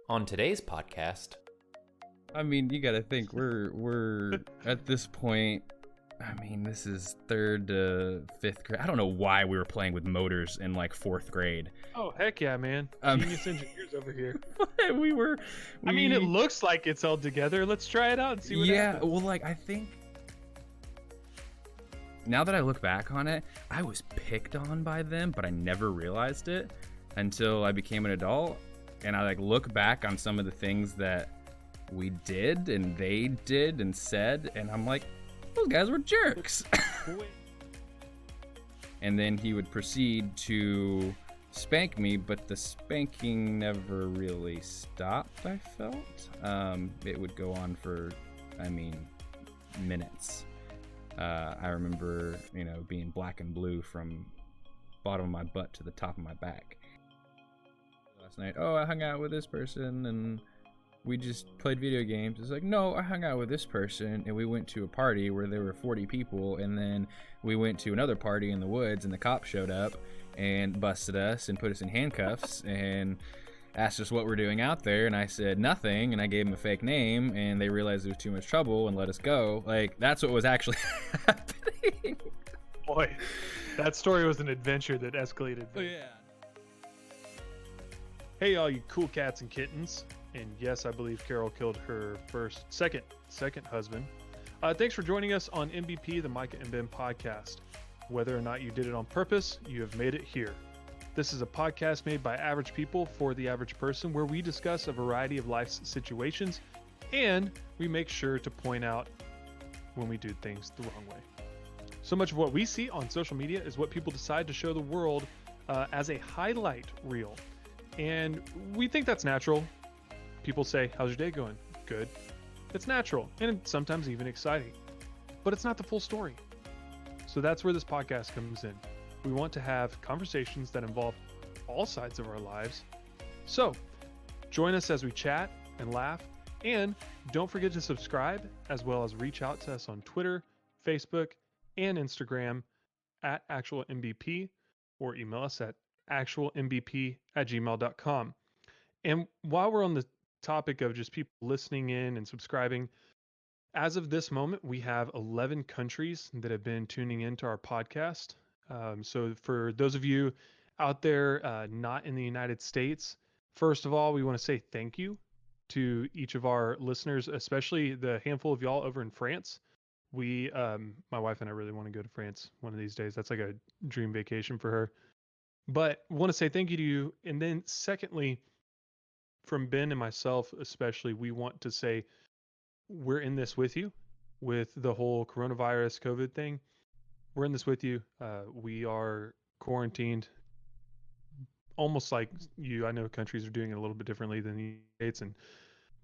On today's podcast, I mean, you gotta think we're at this point. I mean, this is 3rd to 5th grade. I don't know why we were playing with motors in like 4th grade. Oh, heck yeah, man. Um, Genius engineers over here. we were. I mean, it looks like it's all together. Let's try it out and see what happens. Well, like I think now that I look back on it, I was picked on by them, but I never realized it until I became an adult, and I like look back on some of the things that we did and they did and said, and I'm like, those guys were jerks. And then he would proceed to spank me, but the spanking never really stopped, I felt. It would go on for, minutes. I remember, being black and blue from bottom of my butt to the top of my back. Last night, I hung out with this person and we just played video games. It's like, no, I hung out with this person and we went to a party where there were 40 people, and then we went to another party in the woods and the cops showed up and busted us and put us in handcuffs and asked us what we're doing out there, and I said nothing, and I gave them a fake name, and they realized there was too much trouble and let us go. Like, that's what was actually happening. Boy, that story was an adventure that escalated. Oh, yeah. Hey, all you cool cats and kittens. And yes, I believe Carol killed her second husband. Thanks for joining us on MVP, the Micah and Ben podcast. Whether or not you did it on purpose, you have made it here. This is a podcast made by average people for the average person, where we discuss a variety of life's situations, and we make sure to point out when we do things the wrong way. So much of what we see on social media is what people decide to show the world as a highlight reel. And we think that's natural. People say, how's your day going? Good. It's natural and sometimes even exciting, but it's not the full story. So that's where this podcast comes in. We want to have conversations that involve all sides of our lives. So join us as we chat and laugh, and don't forget to subscribe, as well as reach out to us on Twitter, Facebook, and Instagram at actualMVP, or email us at actualmvp@gmail.com. And while we're on the topic of just people listening in and subscribing, as of this moment, we have 11 countries that have been tuning into our podcast. So for those of you out there not in the United States, first of all, we want to say thank you to each of our listeners, especially the handful of y'all over in France. We, my wife and I really want to go to France one of these days. That's like a dream vacation for her. But want to say thank you to you. And then secondly, from Ben and myself especially, we want to say we're in this with you with the whole coronavirus COVID thing. We're in this with you. We are quarantined almost like you. I know countries are doing it a little bit differently than the States,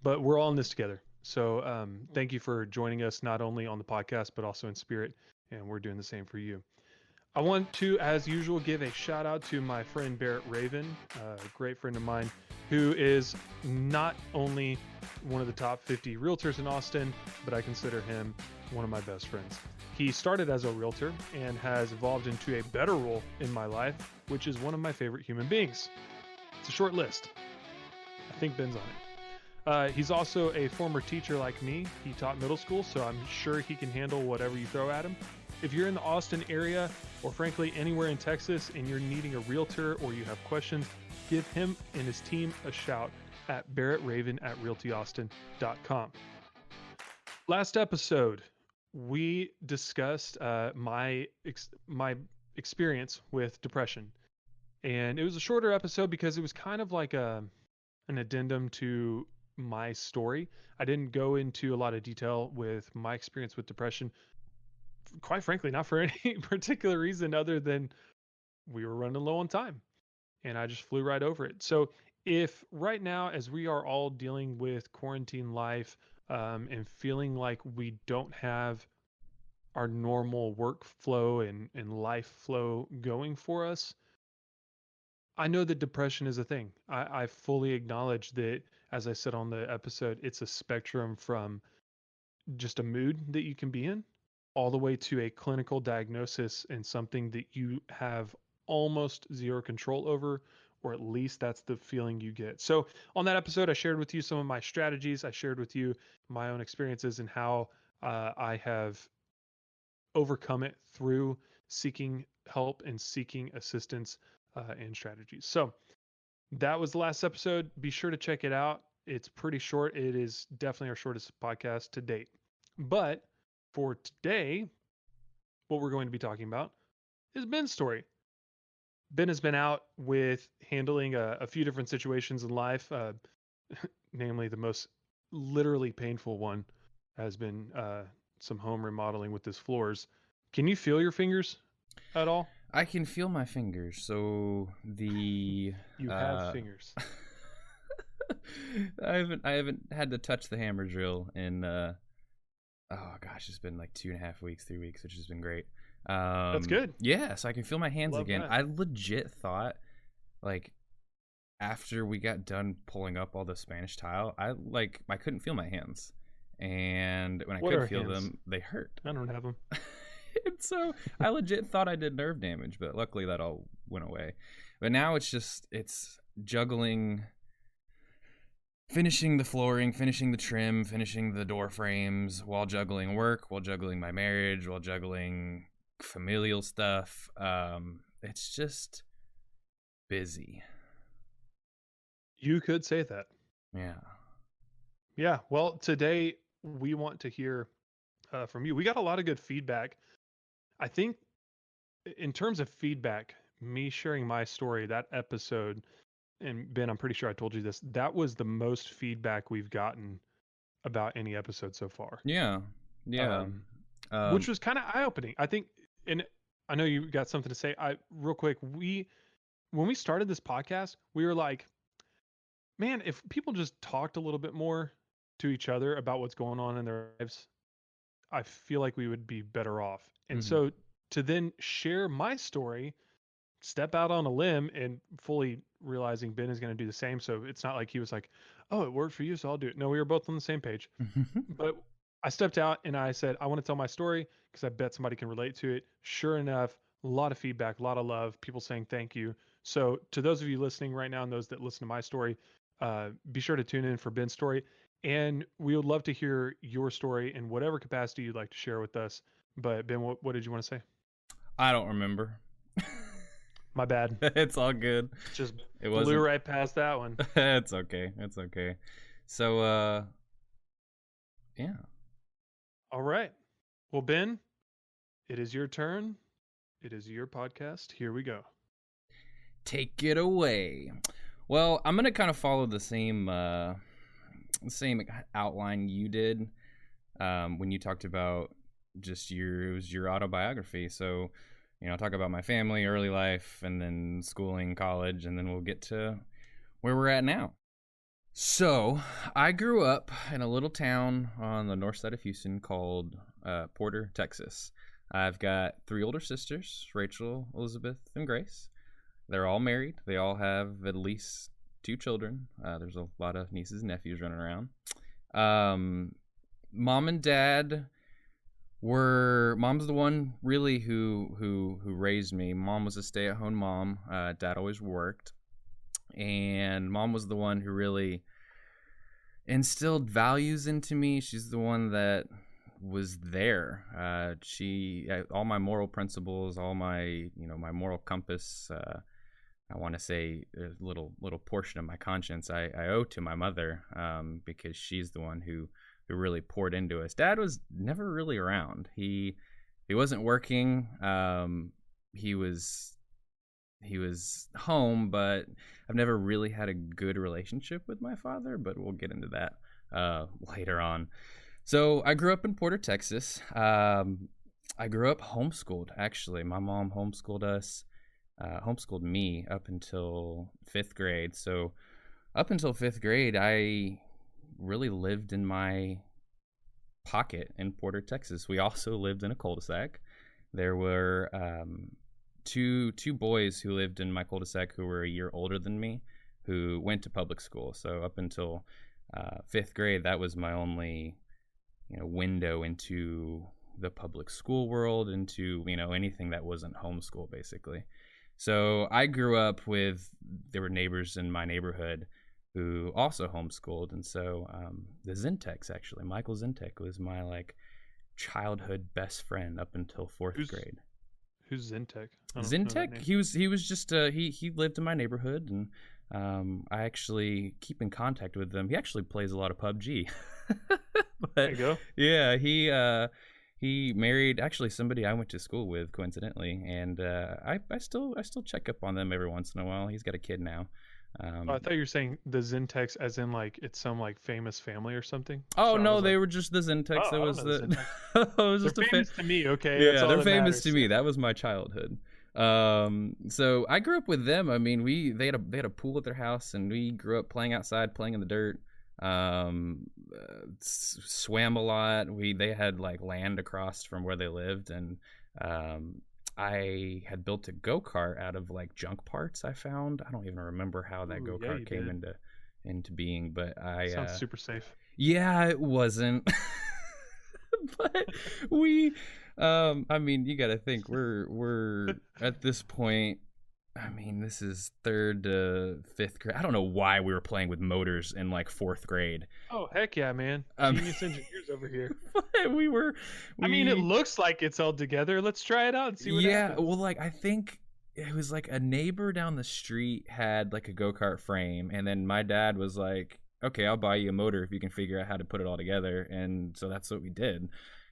but we're all in this together. So thank you for joining us, not only on the podcast, but also in spirit. And we're doing the same for you. I want to, as usual, give a shout out to my friend Barrett Raven, a great friend of mine, who is not only one of the top 50 realtors in Austin, but I consider him one of my best friends. He started as a realtor and has evolved into a better role in my life, which is one of my favorite human beings. It's a short list. I think Ben's on it. He's also a former teacher like me. He taught middle school, so I'm sure he can handle whatever you throw at him. If you're in the Austin area, or frankly anywhere in Texas, and you're needing a realtor or you have questions, give him and his team a shout at barrettraven@realtyaustin.com. Last episode, we discussed my experience with depression, and it was a shorter episode because it was kind of like an addendum to my story. I didn't go into a lot of detail with my experience with depression, quite frankly, not for any particular reason other than we were running low on time and I just flew right over it. So if right now, as we are all dealing with quarantine life and feeling like we don't have our normal workflow and life flow going for us, I know that depression is a thing. I fully acknowledge that, as I said on the episode, it's a spectrum from just a mood that you can be in all the way to a clinical diagnosis and something that you have almost zero control over, or at least that's the feeling you get. So on that episode, I shared with you some of my strategies. I shared with you my own experiences and how I have overcome it through seeking help and seeking assistance and strategies. So that was the last episode. Be sure to check it out. It's pretty short. It is definitely our shortest podcast to date. But for today, what we're going to be talking about is Ben's story. Ben has been out with handling a few different situations in life, namely the most literally painful one has been some home remodeling with his floors. Can you feel your fingers at all? I can feel my fingers. So the You have fingers. I haven't had to touch the hammer drill in oh gosh, it's been like 2.5 weeks, 3 weeks, which has been great. That's good. Yeah, so I can feel my hands Love again. that. I legit thought, like, after we got done pulling up all the Spanish tile, I couldn't feel my hands, and when I What could are feel hands? them, they hurt. I don't have them. And so I legit thought I did nerve damage, but luckily that all went away. But now it's juggling, finishing the flooring, finishing the trim, finishing the door frames, while juggling work, while juggling my marriage, while juggling familial stuff. It's just busy. You could say that. Yeah. Yeah. Well, today we want to hear from you. We got a lot of good feedback. I think in terms of feedback, me sharing my story, that episode, and Ben, I'm pretty sure I told you this, that was the most feedback we've gotten about any episode so far. Yeah. Which was kind of eye-opening. I think, and I know you got something to say. Real quick, when we started this podcast, we were like, man, if people just talked a little bit more to each other about what's going on in their lives, I feel like we would be better off. And so to then share my story, step out on a limb and fully realizing Ben is going to do the same. So it's not like he was like, oh, it worked for you, so I'll do it. No, we were both on the same page. But I stepped out and I said, I want to tell my story because I bet somebody can relate to it. Sure enough, a lot of feedback, a lot of love, people saying thank you. So to those of you listening right now and those that listen to my story, be sure to tune in for Ben's story. And we would love to hear your story in whatever capacity you'd like to share with us. But Ben, what did you want to say? I don't remember. My bad. It's all good. Just it blew right past that one. It's okay. So yeah. All right. Well, Ben, it is your turn. It is your podcast. Here we go. Take it away. Well, I'm gonna kind of follow the same outline you did when you talked about just your autobiography. So, I'll talk about my family, early life, and then schooling, college, and then we'll get to where we're at now. So, I grew up in a little town on the north side of Houston called Porter, Texas. I've got 3 older sisters, Rachel, Elizabeth, and Grace. They're all married. They all have at least 2 children. There's a lot of nieces and nephews running around. Mom and Dad mom's the one really who raised me. Mom was a stay-at-home mom. Dad always worked. And Mom was the one who really instilled values into me. She's the one that was there. All my moral principles, all my, my moral compass, I want to say a little portion of my conscience I owe to my mother, because she's the one who really poured into us. Dad was never really around. He wasn't working. He was home, but I've never really had a good relationship with my father, but we'll get into that later on. So I grew up in Porter, Texas. I grew up homeschooled, actually. My mom homeschooled us. Homeschooled me up until 5th grade. So up until 5th grade, I really lived in my pocket in Porter, Texas. We also lived in a cul-de-sac. There were two boys who lived in my cul-de-sac who were a year older than me, who went to public school. So up until 5th grade, that was my only window into the public school world, into anything that wasn't homeschool, basically. So I grew up with, there were neighbors in my neighborhood who also homeschooled. And so the Zintex, actually, Michael Zintek was my like childhood best friend up until fourth Who's grade. who's Zintech? I don't know that Zintek, name. he was just he lived in my neighborhood, and I actually keep in contact with him. He actually plays a lot of PUBG. There But you go. yeah, he married actually somebody I went to school with, coincidentally, and I still check up on them every once in a while. He's got a kid now. Oh, I Um, thought you were saying the Zintex as in like it's some like famous family or something. oh So I no, was they like, were just the Zintex. oh, It I don't was know the the Zintex. it was They're just a famous to me, okay? That's yeah, all they're that famous to matters. me. That was my childhood. So I grew up with them. I mean, they had a pool at their house, and we grew up playing outside, playing in the dirt. Swam a lot. They had like land across from where they lived, and um, I had built a go-kart out of like junk parts I found. I don't even remember how that Ooh, yeah, go-kart you came did. into being, but Sounds super safe. yeah, it wasn't. But we I mean, you got to think we're at this point, I mean, this is third to fifth grade. I don't know why we were playing with motors in like fourth grade. Oh, heck yeah, man. Um Genius engineers over here. but we were I mean, it we looks like it's all together. Let's try it out and see what yeah, happens. well, like I think it was like a neighbor down the street had like a go-kart frame, and then my dad was like, "Okay, I'll buy you a motor if you can figure out how to put it all together." And so that's what we did.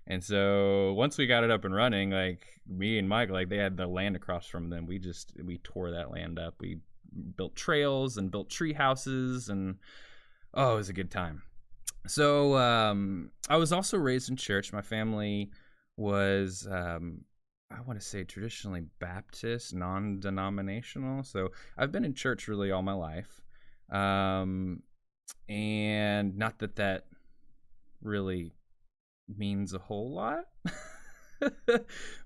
And so once we got it up and running, like me and Mike, like they had the land across from them. We tore that land up. We built trails and built tree houses, and oh, it was a good time. So I was also raised in church. My family was I want to say traditionally Baptist, non-denominational. So I've been in church really all my life, um, and not that that really means a whole lot.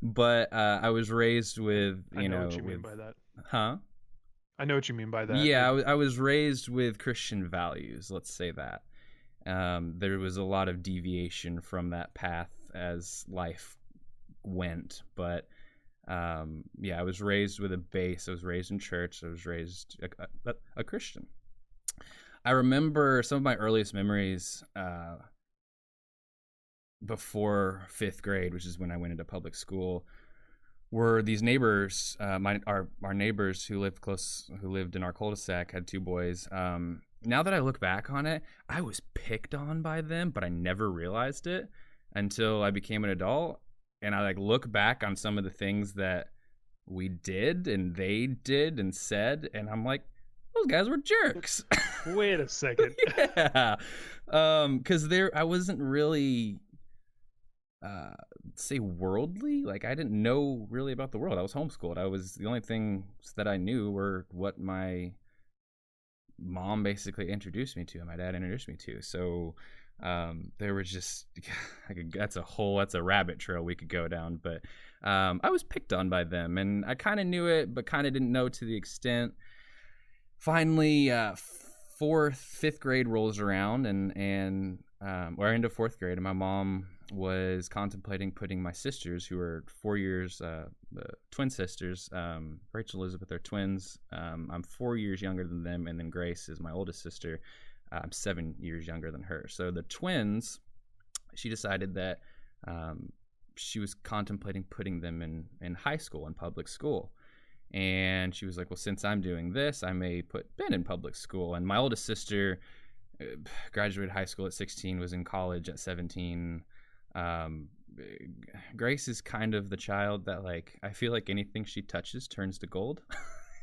But I was raised with, I know what you mean with, by that. huh? I know what you mean by that. Yeah, I was raised with Christian values. Let's say that. There was a lot of deviation from that path as life went, but yeah, I was raised with a base. I was raised in church. I was raised a Christian. I remember some of my earliest memories before fifth grade, which is when I went into public school, were these neighbors. Our neighbors who lived in our cul-de-sac, had two boys. Now that I look back on it, I was picked on by them, but I never realized it until I became an adult, and I like look back on some of the things that we did and they did and said, and I'm like, those guys were jerks. Wait a second. Yeah. Because I wasn't really say worldly. Like I didn't know really about the world. I was homeschooled. The only things that I knew were what my mom basically introduced me to and my dad introduced me to. So there was just that's a rabbit trail we could go down. But I was picked on by them, and I kind of knew it, but kind of didn't know to the extent. Finally, fifth grade rolls around, and we're into fourth grade, and my mom was contemplating putting my sisters, who are 4 years, twin sisters, Rachel and Elizabeth are twins. I'm 4 years younger than them, and then Grace is my oldest sister. I'm 7 years younger than her. So the twins, she decided that she was contemplating putting them in high school, in public school. And she was like, well, since I'm doing this, I may put Ben in public school. And my oldest sister graduated high school at 16, was in college at 17. Grace is kind of the child that, like, I feel like anything she touches turns to gold.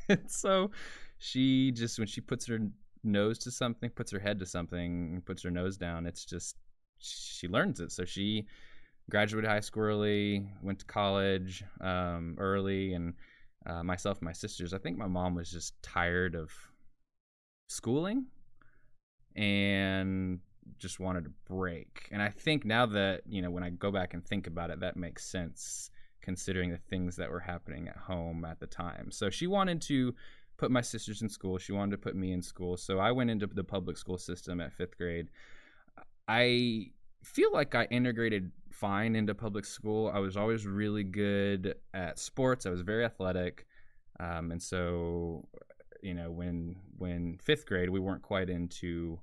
And so she just, when she puts her nose to something, puts her head to something, puts her nose down, it's just, she learns it. So she graduated high school early, went to college early, and myself and my sisters, I think my mom was just tired of schooling and just wanted a break. And I think now that, when I go back and think about it, that makes sense considering the things that were happening at home at the time. So she wanted to put my sisters in school. She wanted to put me in school. So I went into the public school system at fifth grade. I feel like I integrated fine into public school. I was always really good at sports. I was very athletic. And so, when fifth grade, we weren't quite into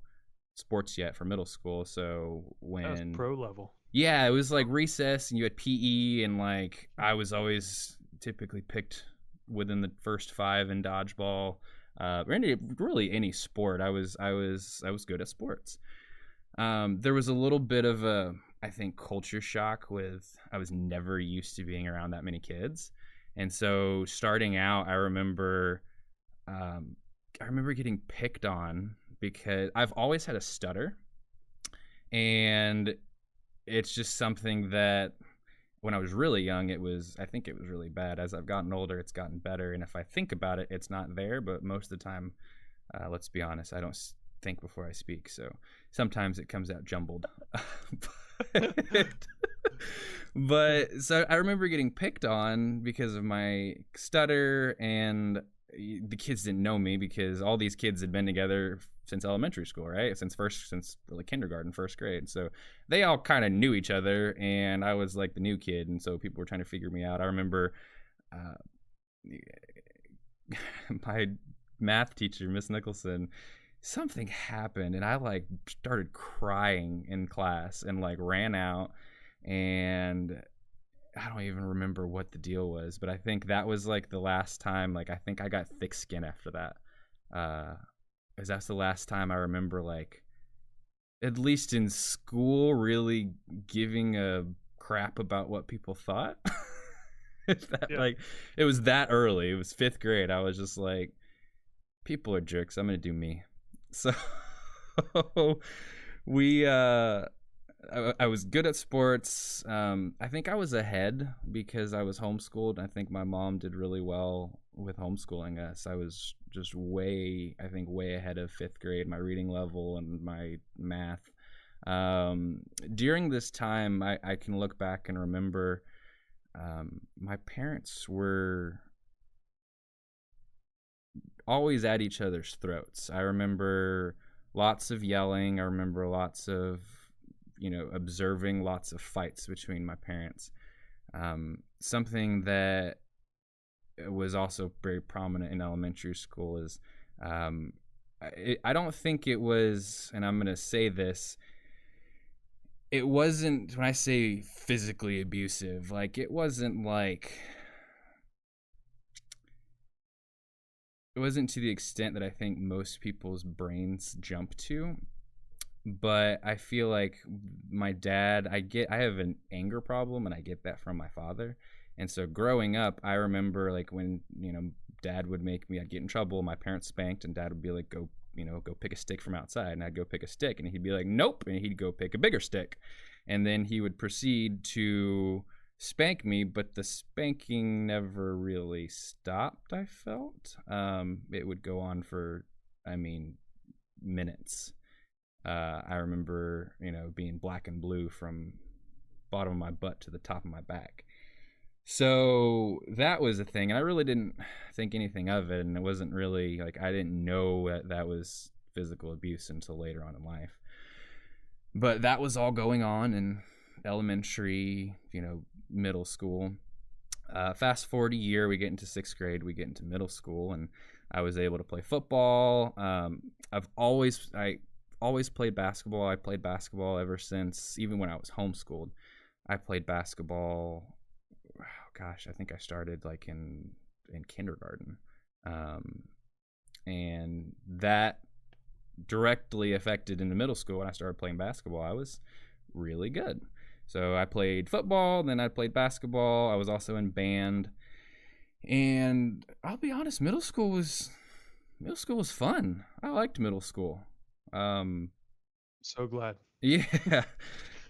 sports yet for middle school. So That was when, pro level. yeah, it was like recess and you had PE, and like I was always typically picked within the first five in dodgeball. Really any sport. I was good at sports. There was a little bit of a, I think, culture shock with, I was never used to being around that many kids. And so starting out, I remember getting picked on because I've always had a stutter. And it's just something that when I was really young, I think it was really bad. As I've gotten older, it's gotten better. And if I think about it, it's not there. But most of the time, let's be honest, I don't think before I speak. So sometimes it comes out jumbled. But so I remember getting picked on because of my stutter, and the kids didn't know me because all these kids had been together since elementary school, right? Since like kindergarten, first grade. So they all kind of knew each other, and I was like the new kid, and so people were trying to figure me out. I remember my math teacher, Miss Nicholson, something happened, and I like started crying in class and like ran out, and I don't even remember what the deal was, but I think that was like the last time. Like I think I got thick skin after that, because that's the last time I remember, like, at least in school, really giving a crap about what people thought. Like, it was that early. It was fifth grade. I was just like, people are jerks. I'm gonna do me. So we I was good at sports. I think I was ahead because I was homeschooled. I think my mom did really well with homeschooling us. I was just way ahead of fifth grade, my reading level and my math. During this time, I can look back and remember my parents were always at each other's throats. I remember lots of yelling. I remember lots of, observing lots of fights between my parents. Something that was also very prominent in elementary school is, I don't think it was, and I'm going to say this, it wasn't, when I say physically abusive, like it wasn't to the extent that I think most people's brains jump to. But I feel like my dad, I have an anger problem, and I get that from my father. And so growing up, I remember like when, dad would make me, I'd get in trouble, my parents spanked, and dad would be like, go pick a stick from outside. And I'd go pick a stick, and he'd be like, nope. And he'd go pick a bigger stick. And then he would proceed to spank me, but the spanking never really stopped, I felt. It would go on for, minutes. I remember, being black and blue from bottom of my butt to the top of my back. So that was a thing. And I really didn't think anything of it. And it wasn't really like, I didn't know that was physical abuse until later on in life. But that was all going on in elementary, middle school. Fast forward a year, we get into sixth grade, we get into middle school, and I was able to play football. I've always played basketball. I played basketball ever since, even when I was homeschooled. I played basketball, I think I started like in kindergarten. And that directly affected into middle school. When I started playing basketball, I was really good. So I played football, then I played basketball. I was also in band. And I'll be honest, middle school was fun. I liked middle school. So glad. Yeah,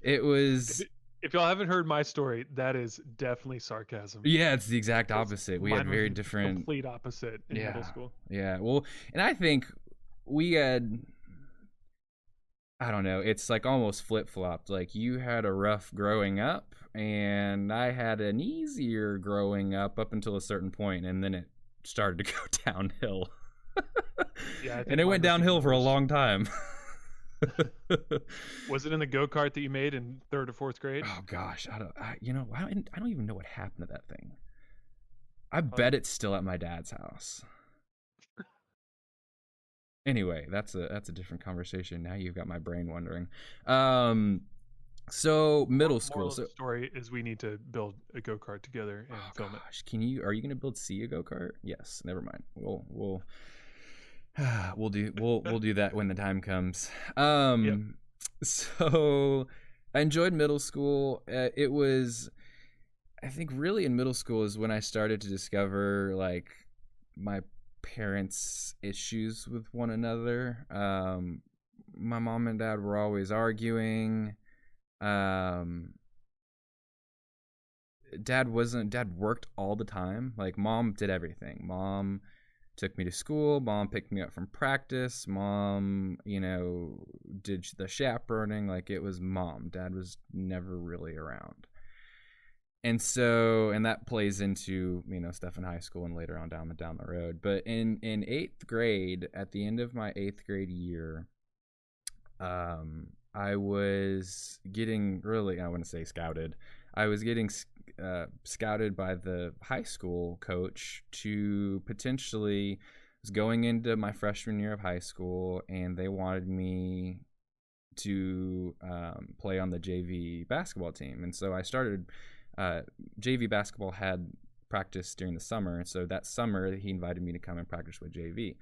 it was. If y'all haven't heard my story, that is definitely sarcasm. Yeah, it's the exact opposite. We had very different, complete opposite in middle school. Yeah, well, and I think we had, I don't know, it's like almost flip-flopped. Like you had a rough growing up, and I had an easier growing up until a certain point, and then it started to go downhill. Yeah, and it went downhill for a long time. Was it in the go-kart that you made in third or fourth grade? Oh gosh, I don't even know what happened to that thing. I bet it's still at my dad's house. Anyway, that's a different conversation. Now you've got my brain wondering. So middle school. Moral of So the story is we need to build a go-kart together and oh film it. gosh, are you gonna build a go kart? Yes. Never mind. We'll do that when the time comes. Yep. So I enjoyed middle school. It was, I think, really in middle school is when I started to discover like my parents' issues with one another. My mom and dad were always arguing. Um, dad worked all the time. Like mom did everything. Mom took me to school. Mom picked me up from practice. Mom, did the chaperoning. Like it was mom. Dad was never really around. And that plays into stuff in high school and later on down the road. But in eighth grade, at the end of my eighth grade year, I was getting really, I want to say scouted. I was getting scouted by the high school coach to potentially, was going into my freshman year of high school, and they wanted me to play on the JV basketball team. And so I started, JV basketball had practice during the summer. And so that summer, he invited me to come and practice with JV.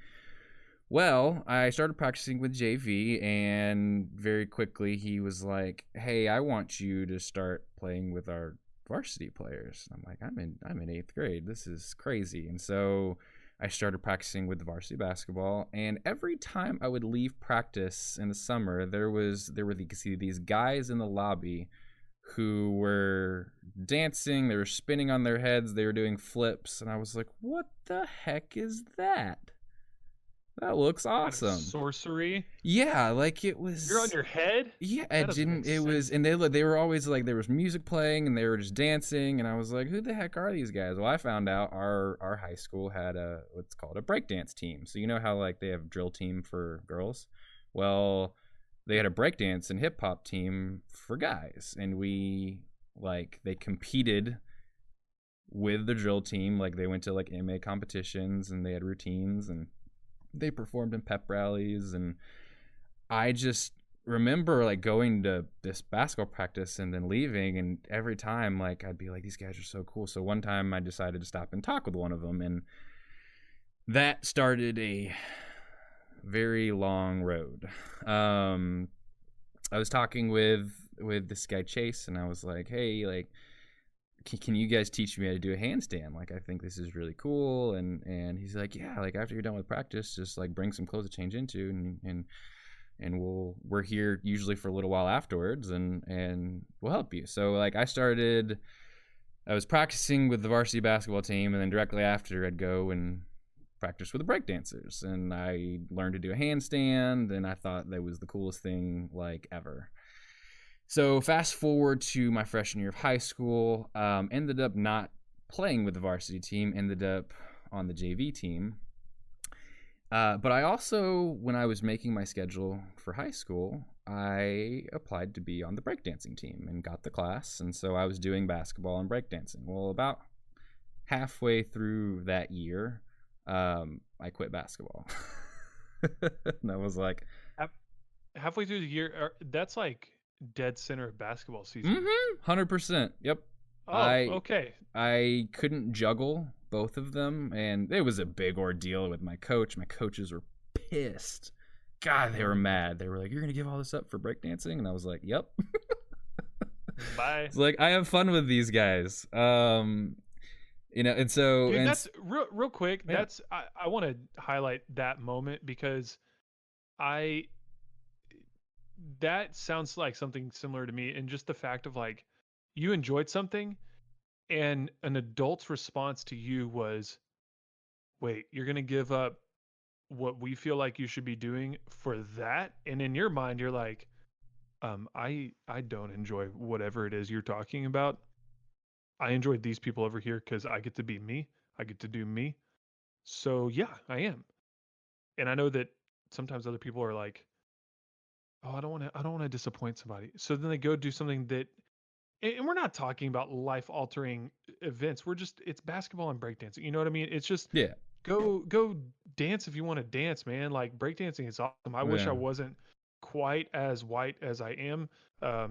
Well, I started practicing with JV, and very quickly he was like, "Hey, I want you to start playing with our varsity players." I'm like, I'm in eighth grade. This is crazy. And so I started practicing with the varsity basketball, and every time I would leave practice in the summer, there were these guys in the lobby who were dancing, they were spinning on their heads, they were doing flips, and I was like, "What the heck is that? That looks Kind of awesome." sorcery. Yeah, like it You're on was. your head? Yeah, That it doesn't didn't. make It was, sense. and they were always like, there was music playing, and they were just dancing, and I was like, who the heck are these guys? Well, I found out our high school had what's called a breakdance team. So you know how like they have drill team for girls. Well, they had a breakdance and hip hop team for guys, and they competed with the drill team. Like they went to like MA competitions, and they had routines, and they performed in pep rallies. And I just remember like going to this basketball practice and then leaving, and every time like I'd be like, these guys are so cool. So one time I decided to stop and talk with one of them, and that started a very long road. I was talking with this guy Chase, and I was like, "Hey, like, can you guys teach me how to do a handstand? Like, I think this is really cool." And he's like, "Yeah, like after you're done with practice, just like bring some clothes to change into, and we're here usually for a little while afterwards, and we'll help you." So like I was practicing with the varsity basketball team, and then directly after I'd go and practice with the breakdancers, and I learned to do a handstand, and I thought that was the coolest thing like ever. So fast forward to my freshman year of high school, ended up not playing with the varsity team, ended up on the JV team. But I also, when I was making my schedule for high school, I applied to be on the breakdancing team and got the class. And so I was doing basketball and breakdancing. Well, about halfway through that year, I quit basketball. And I was like, Halfway through the year, that's like dead center of basketball season. 100%. Yep. Oh, I okay. I couldn't juggle both of them, and it was a big ordeal with my coach. My coaches were pissed. God, they were mad. They were like, "You're gonna give all this up for breakdancing?" And I was like, "Yep." Bye. It's like I have fun with these guys. And so Dude, and that's real quick. yeah. I want to highlight that moment because I that sounds like something similar to me, and just the fact of like you enjoyed something and an adult's response to you was, "Wait, you're going to give up what we feel like you should be doing for that?" And in your mind you're like, I don't enjoy whatever it is you're talking about. I enjoyed these people over here cuz I get to be me. I get to do me. So, yeah, I am. And I know that sometimes other people are like, "Oh, I don't want to disappoint somebody." So then they go do something that and we're not talking about life altering events. It's basketball and breakdancing. You know what I mean? It's just Yeah. go dance if you want to dance, man. Like breakdancing is awesome. I wish I Yeah. wasn't quite as white as I am,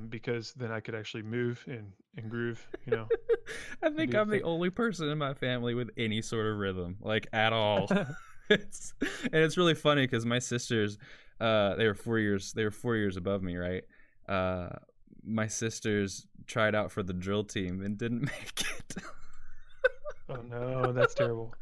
because then I could actually move and groove, I think do the I'm the thing. only person in my family with any sort of rhythm, like at all. It's really funny because my sisters, they were 4 years above me, right? Uh, my sisters tried out for the drill team and didn't make it. Oh no, that's terrible.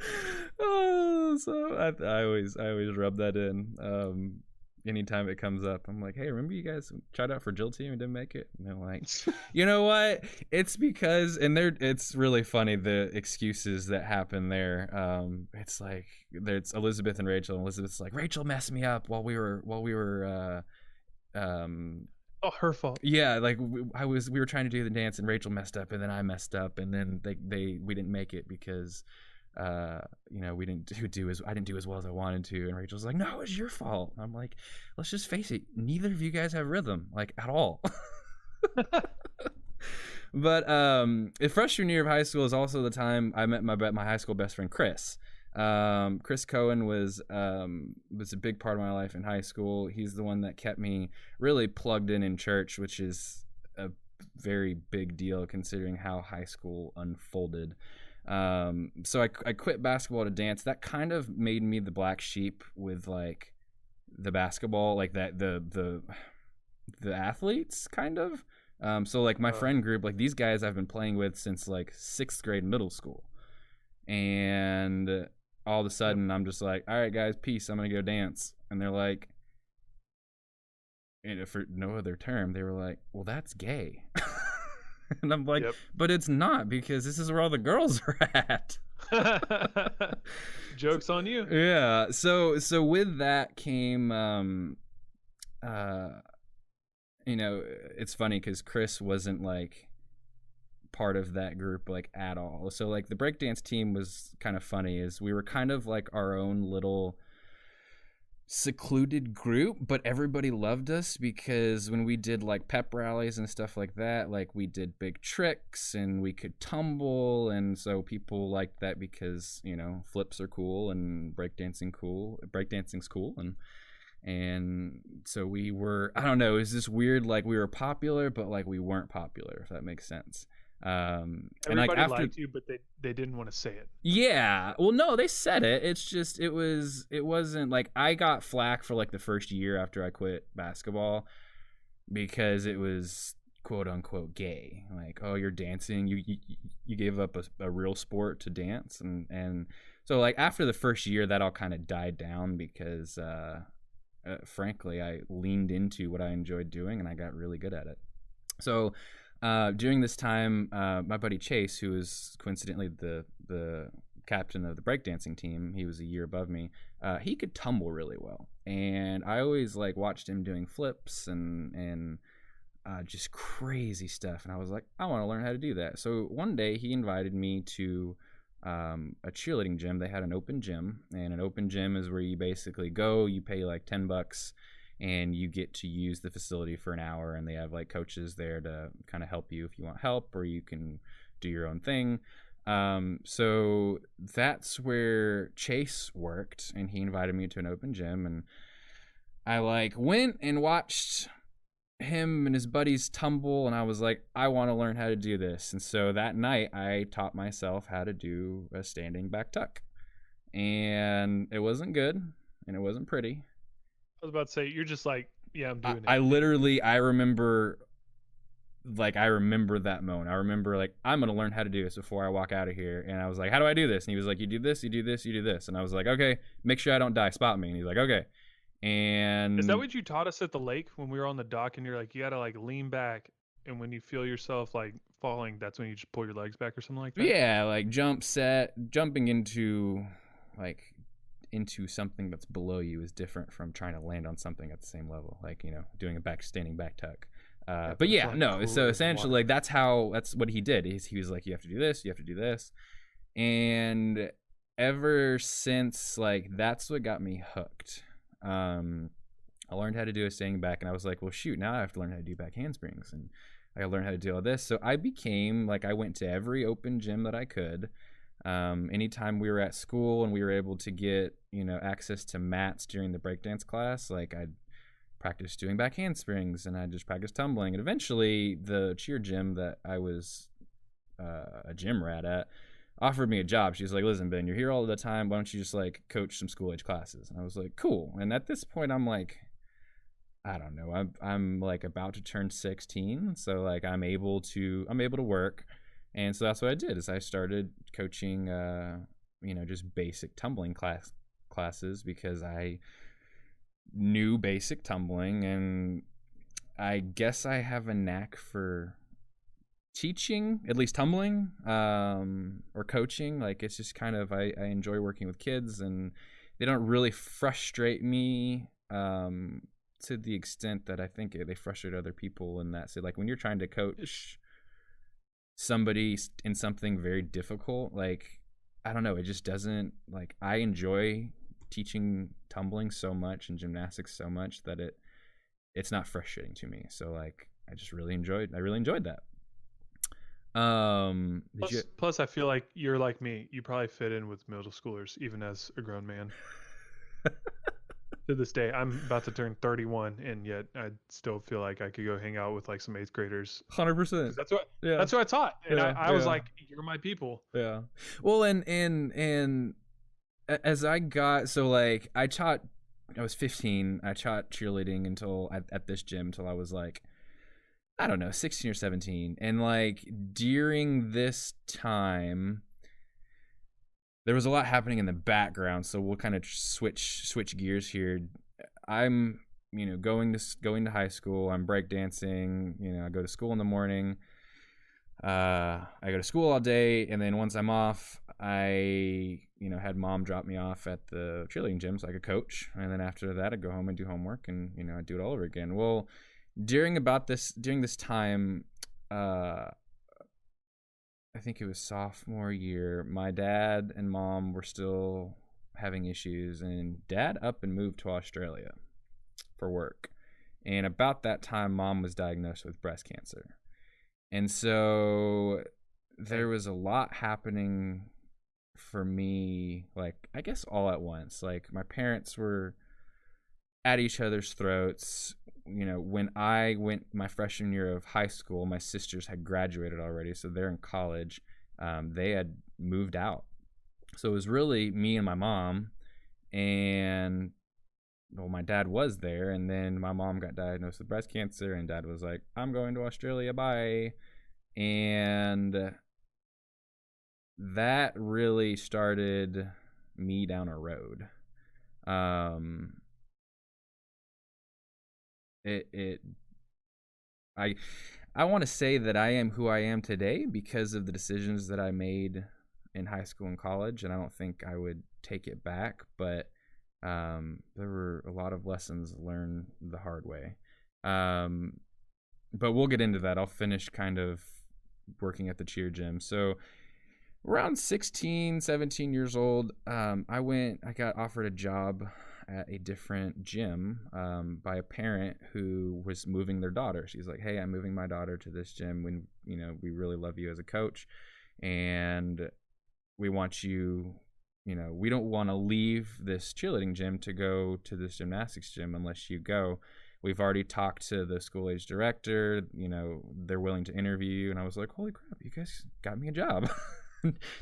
Oh, so I always rub that in. Anytime it comes up, I'm like, hey, remember you guys tried out for drill team and didn't make it? And they're like, you know what? It's because, and it's really funny the excuses that happen there. It's like there's Elizabeth and Rachel, and Elizabeth's like, Rachel messed me up while we were Oh, her fault. yeah, like we were trying to do the dance and Rachel messed up and then I messed up and then we didn't make it because we didn't I didn't do as well as I wanted to, and Rachel's like, no, it's your fault. I'm like, let's just face it, neither of you guys have rhythm, like, at all. But the freshman year of high school is also the time I met my high school best friend Chris. Chris Cohen was a big part of my life in high school. He's the one that kept me really plugged in church, which is a very big deal considering how high school unfolded. So I quit basketball to dance. That kind of made me the black sheep with like the basketball, like that the athletes kind of. So like my friend group, like these guys I've been playing with since like 6th grade middle school, and all of a sudden I'm just like, all right guys, peace, I'm gonna go dance. And they're like, and for no other term, they were like, well, that's gay. And I'm like, but it's not, because this is where all the girls are at. Joke's on you. Yeah. So with that came, it's funny because Chris wasn't like part of that group like at all. So like the breakdance team was kind of funny, is we were kind of like our own little secluded group, but everybody loved us because when we did like pep rallies and stuff like that, like we did big tricks and we could tumble, and so people liked that because flips are cool and breakdancing's cool, and so we were, I don't know, it was this weird, like we were popular but like we weren't popular, if that makes sense. Everybody liked you, but they didn't want to say it. Yeah, well, no, they said it. It's just it wasn't like, I got flack for like the first year after I quit basketball because it was quote unquote gay. Like, oh, you're dancing, you gave up a real sport to dance, and so like after the first year that all kind of died down because frankly I leaned into what I enjoyed doing and I got really good at it. So during this time, my buddy Chase, who was coincidentally the captain of the breakdancing team, he was a year above me. He could tumble really well, and I always like watched him doing flips and just crazy stuff. And I was like, I want to learn how to do that. So one day he invited me to a cheerleading gym. They had an open gym, and an open gym is where you basically go, you pay like $10. And you get to use the facility for an hour, and they have like coaches there to kind of help you if you want help, or you can do your own thing. So that's where Chase worked, and he invited me to an open gym, and I like went and watched him and his buddies tumble, and I was like, I want to learn how to do this. And so that night I taught myself how to do a standing back tuck, and it wasn't good and it wasn't pretty. I was about to say, you're just like, yeah, I'm doing it. I remember that moment. I remember like, I'm going to learn how to do this before I walk out of here. And I was like, how do I do this? And he was like, you do this, you do this, you do this. And I was like, okay, make sure I don't die. Spot me. And he's like, okay. And is that what you taught us at the lake when we were on the dock, and you're like, you got to like lean back, and when you feel yourself like falling, that's when you just pull your legs back or something like that? Yeah, like jumping into something that's below you is different from trying to land on something at the same level, like doing a standing back tuck. But yeah, like no, so essentially like that's what he did. He was like, you have to do this, you have to do this. And ever since, like, that's what got me hooked. I learned how to do a standing back, and I was like, well shoot, now I have to learn how to do back handsprings. And I learned how to do all this. So I became like, I went to every open gym that I could. Anytime we were at school and we were able to get, access to mats during the breakdance class, like I'd practice doing back handsprings and I'd just practice tumbling. And eventually the cheer gym that I was a gym rat at offered me a job. She's like, listen, Ben, you're here all the time. Why don't you just like coach some school age classes? And I was like, cool. And at this point, I'm like, I don't know. I'm like about to turn 16, so like I'm able to work, and so that's what I did. Is I started coaching, just basic tumbling classes because I knew basic tumbling, and I guess I have a knack for teaching, at least tumbling, or coaching. Like it's just kind of I enjoy working with kids, and they don't really frustrate me. To the extent that I think they frustrate other people in that. So like when you're trying to coach somebody in something very difficult, like, I don't know, it just doesn't, like, I enjoy teaching tumbling so much and gymnastics so much that it's not frustrating to me. So like I really enjoyed that. Plus, I feel like you're like me. You probably fit in with middle schoolers, even as a grown man. To this day, I'm about to turn 31, and yet I still feel like I could go hang out with like some 8th graders. 100%. That's what Yeah. That's what I taught, and Yeah, I was like, "You're my people." Yeah. Well, and as I got, so like I was 15. I taught cheerleading until at this gym until I was like, I don't know, 16 or 17, and like during this time there was a lot happening in the background, so we'll kind of switch gears here. I'm, going to high school. I'm breakdancing. I go to school in the morning. I go to school all day, and then once I'm off, I, had mom drop me off at the cheerleading gym so I could coach, and then after that, I'd go home and do homework, and I'd do it all over again. Well, during this time, I think it was sophomore year, my dad and mom were still having issues, and dad up and moved to Australia for work. And about that time, mom was diagnosed with breast cancer. And so there was a lot happening for me, like, I guess all at once. Like, my parents were at each other's throats. When I went my freshman year of high school, my sisters had graduated already, so they're in college. They had moved out. So it was really me and my mom, and well, my dad was there, and then my mom got diagnosed with breast cancer, and dad was like, I'm going to Australia, bye. And that really started me down a road. I want to say that I am who I am today because of the decisions that I made in high school and college, and I don't think I would take it back, but there were a lot of lessons learned the hard way. But we'll get into that. I'll finish kind of working at the cheer gym. So around 16, 17 years old, I got offered a job at a different gym by a parent who was moving their daughter. She's like, hey, I'm moving my daughter to this gym when, we really love you as a coach, and we want you, we don't want to leave this cheerleading gym to go to this gymnastics gym unless you go. We've already talked to the school age director, they're willing to interview you. And I was like, holy crap, you guys got me a job.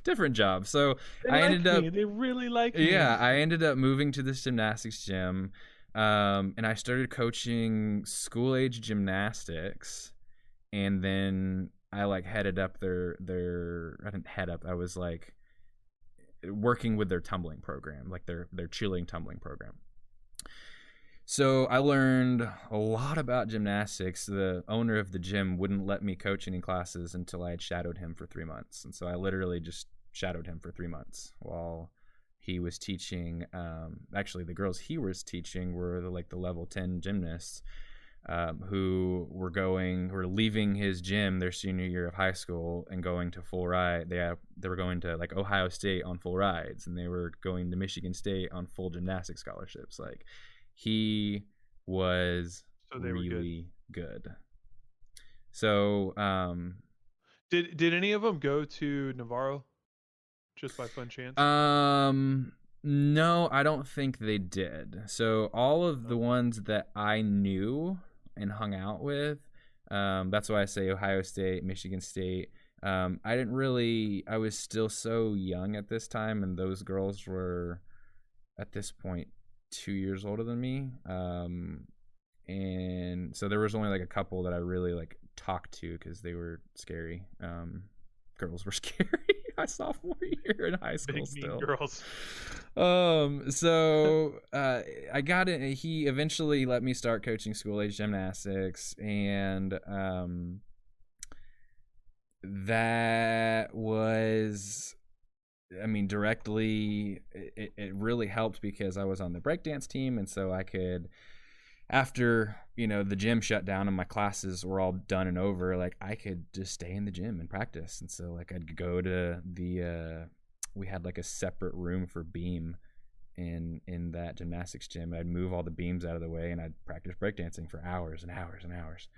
Different job. So they really like me. Yeah, I ended up moving to this gymnastics gym, and I started coaching school age gymnastics, and then I like headed up I didn't head up, I was like working with their tumbling program, like their cheerleading tumbling program. So I learned a lot about gymnastics. The owner of the gym wouldn't let me coach any classes until I had shadowed him for 3 months. And so I literally just shadowed him for 3 months while he was teaching. Actually, the girls he was teaching were the level 10 gymnasts who were leaving his gym their senior year of high school and going to full ride. They were going to like Ohio State on full rides, and they were going to Michigan State on full gymnastics scholarships. Like, he was really good. So Did any of them go to Navarro just by fun chance? no, I don't think they did. So all of the Okay. ones that I knew and hung out with, that's why I say Ohio State, Michigan State. I didn't really. I was still so young at this time, and those girls were at this point 2 years older than me. And so there was only like a couple that I really like talked to because they were scary. Girls were scary my sophomore year in high school Big mean still. girls. So I got it. He eventually let me start coaching school age gymnastics, and that was, I mean, directly, it really helped because I was on the breakdance team, and so I could, after the gym shut down and my classes were all done and over, like I could just stay in the gym and practice. And so like I'd go to we had like a separate room for beam in that gymnastics gym. I'd move all the beams out of the way and I'd practice breakdancing for hours and hours and hours.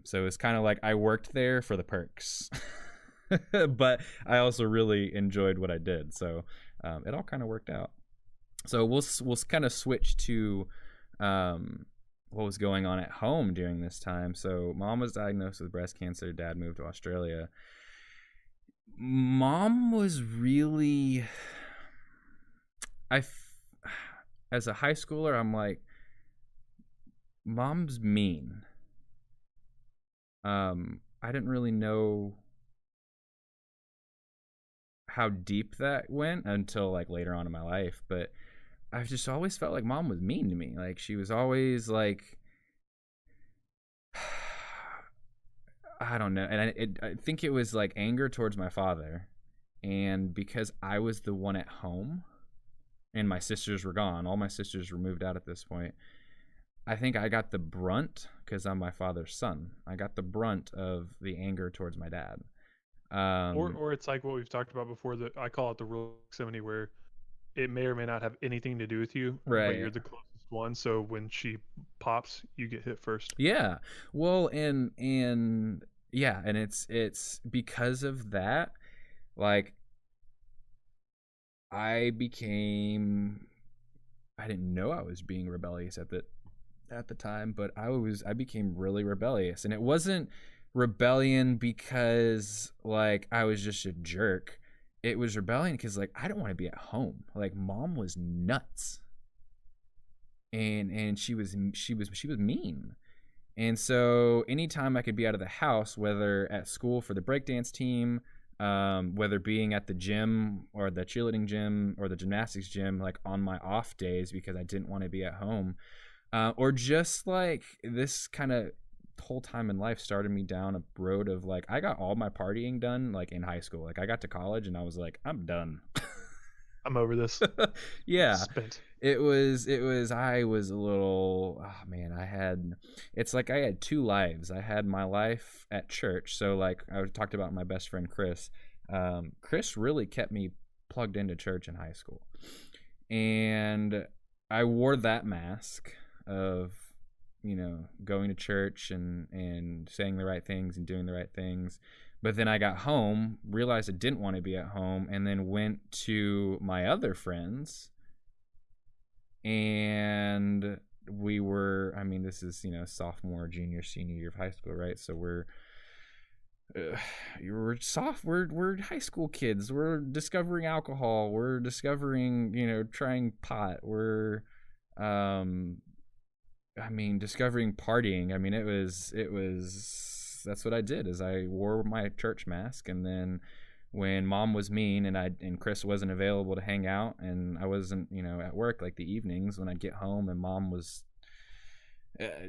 So it's kind of like I worked there for the perks. But I also really enjoyed what I did, so it all kind of worked out. So we'll kind of switch to what was going on at home during this time. So mom was diagnosed with breast cancer. Dad moved to Australia. Mom was really, as a high schooler, I'm like, mom's mean. I didn't really know how deep that went until like later on in my life, but I've just always felt like mom was mean to me. Like she was always like, I don't know. And I think it was like anger towards my father. And because I was the one at home and my sisters were gone, all my sisters were moved out at this point, I think I got the brunt, because I'm my father's son. I got the brunt of the anger towards my dad. Or it's like what we've talked about before, that I call it the rule of proximity, where it may or may not have anything to do with you, but you're Right. the closest one. So when she pops, you get hit first. Yeah. Well, and yeah, and it's because of that, like I didn't know I was being rebellious at the time, but I became really rebellious. And it wasn't rebellion because like I was just a jerk. It was rebellion because like I don't want to be at home. Like mom was nuts. And she was mean. And so anytime I could be out of the house, whether at school for the breakdance team, whether being at the gym or the cheerleading gym or the gymnastics gym, like on my off days because I didn't want to be at home, or just like this kind of whole time in life started me down a road of like I got all my partying done like in high school. Like I got to college and I was like, I'm done. I'm over this. Yeah. Spent. It was I was a little, oh man, it's like I had two lives. I had my life at church. So like I talked about my best friend Chris. Chris really kept me plugged into church in high school. And I wore that mask of, going to church and saying the right things and doing the right things. But then I got home, realized I didn't want to be at home, and then went to my other friends. And we were, I mean, this is, sophomore, junior, senior year of high school, right? So we're we're high school kids. We're discovering alcohol. We're discovering, trying pot. We're, discovering partying. I mean, it was, that's what I did, is I wore my church mask. And then when mom was mean and Chris wasn't available to hang out and I wasn't, at work, like the evenings when I'd get home and mom was,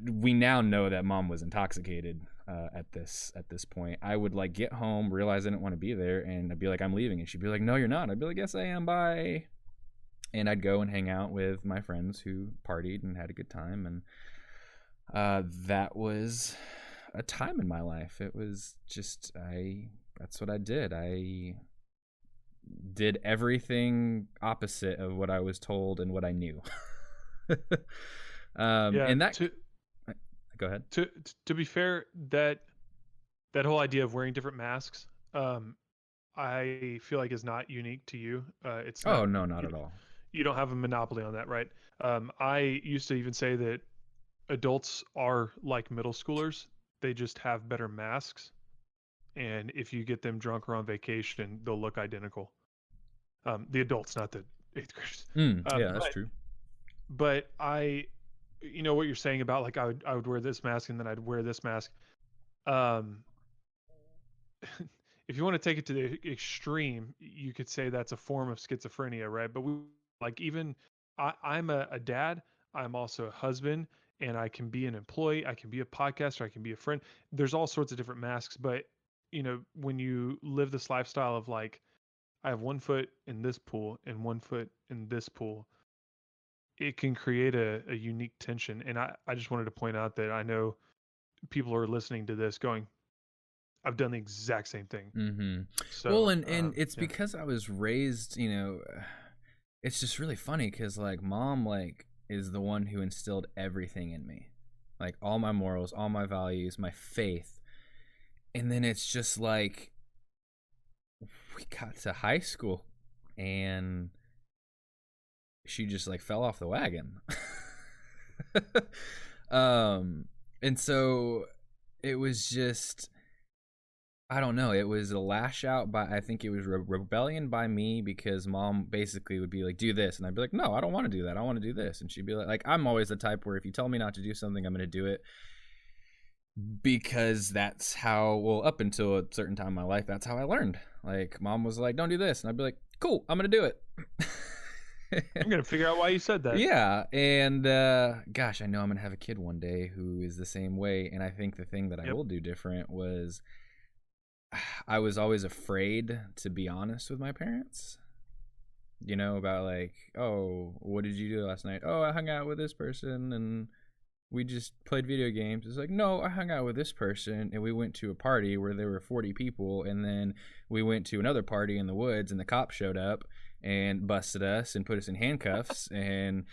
we now know that mom was intoxicated at this point. I would like get home, realize I didn't want to be there, and I'd be like, I'm leaving. And she'd be like, no, you're not. I'd be like, yes, I am. Bye. And I'd go and hang out with my friends who partied and had a good time. And that was a time in my life. It was just, that's what I did. I did everything opposite of what I was told and what I knew. Yeah. And that, go ahead. To be fair, that that whole idea of wearing different masks, I feel like is not unique to you. It's Oh not no, not at all. you don't have a monopoly on that, right? I used to even say that adults are like middle schoolers. They just have better masks, and if you get them drunk or on vacation, they'll look identical. The adults, not the eighth graders. Um, Yeah, that's but true. but you know what you're saying about like I would wear this mask and then I'd wear this mask. Um, if you want to take it to the extreme, you could say that's a form of schizophrenia, right? But we like even I'm a dad. I'm also a husband, and I can be an employee. I can be a podcaster. I can be a friend. There's all sorts of different masks, but when you live this lifestyle of like I have one foot in this pool and one foot in this pool, it can create a unique tension. And I just wanted to point out that I know people are listening to this going, I've done the exact same thing. Mm-hmm. Well, So, and it's yeah. because I was raised, it's just really funny because like mom like is the one who instilled everything in me, like all my morals, all my values, my faith, and then it's just like we got to high school and she just like fell off the wagon. um, and so it was just I don't know. It was a lash out by I think it was rebellion by me because mom basically would be like, "Do this," and I'd be like, "No, I don't want to do that. I want to do this." And she'd be like, "I'm always the type where if you tell me not to do something, I'm going to do it because that's how. Well, up until a certain time in my life, that's how I learned. Like, mom was like, "Don't do this," and I'd be like, "Cool, I'm going to do it." I'm gonna figure out why you said that. Yeah, and gosh, I know I'm gonna have a kid one day who is the same way. And I think the thing that I Yep. will do different was I was always afraid to be honest with my parents. About like, oh, what did you do last night? Oh, I hung out with this person and we just played video games. It's like, no, I hung out with this person and we went to a party where there were 40 people, and then we went to another party in the woods and the cops showed up and busted us and put us in handcuffs and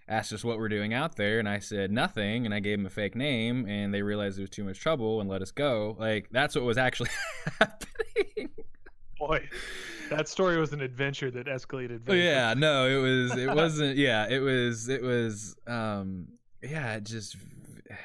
asked us what we're doing out there, and I said nothing, and I gave them a fake name, and they realized there was too much trouble and let us go. Like, that's what was actually happening. Boy, that story was an adventure that escalated very Yeah, quickly. no, it wasn't. Yeah, yeah, it just,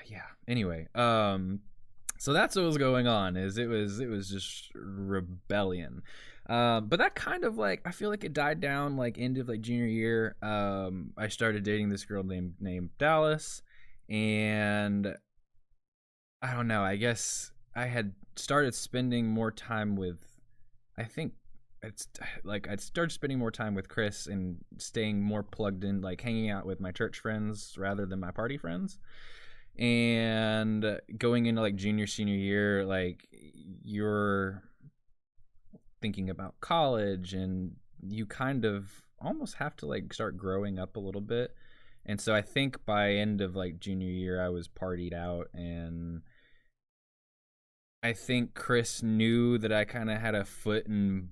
yeah. Anyway, so that's what was going on. It was just rebellion. But that kind of like I feel like it died down like end of like junior year. I started dating this girl named Dallas, and I don't know. I guess I had started spending more time with. I think it's like I started spending more time with Chris and staying more plugged in, like hanging out with my church friends rather than my party friends. And going into like junior senior year, like you're thinking about college and you kind of almost have to like start growing up a little bit. And so I think by end of like junior year I was partied out, and I think Chris knew that I kind of had a foot in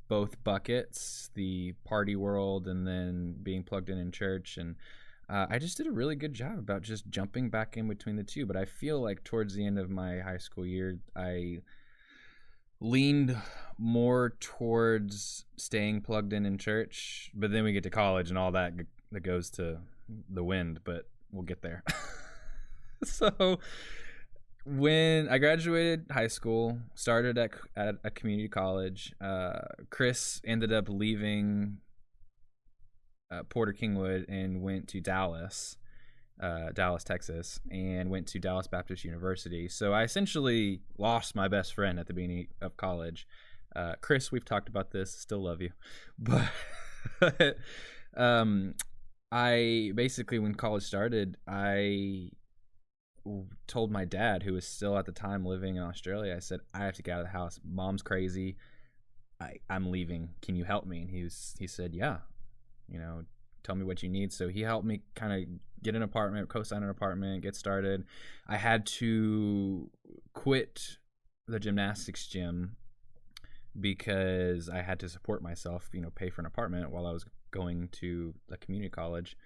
both buckets, the party world and then being plugged in church. And I just did a really good job about just jumping back in between the two. But I feel like towards the end of my high school year, I leaned more towards staying plugged in church. But then we get to college and all that goes to the wind. But we'll get there. So when I graduated high school, started at a community college, Chris ended up leaving Porter Kingwood and went to Dallas, Texas, and went to Dallas Baptist University. So I essentially lost my best friend at the beginning of college. Chris, we've talked about this. Still love you, but I basically, when college started, I told my dad, who was still at the time living in Australia, I said, I have to get out of the house. Mom's crazy. I'm leaving. Can you help me? And he said, yeah, tell me what you need. So he helped me kind of get an apartment, co-sign an apartment, get started. I had to quit the gymnastics gym because I had to support myself, pay for an apartment while I was going to a community college.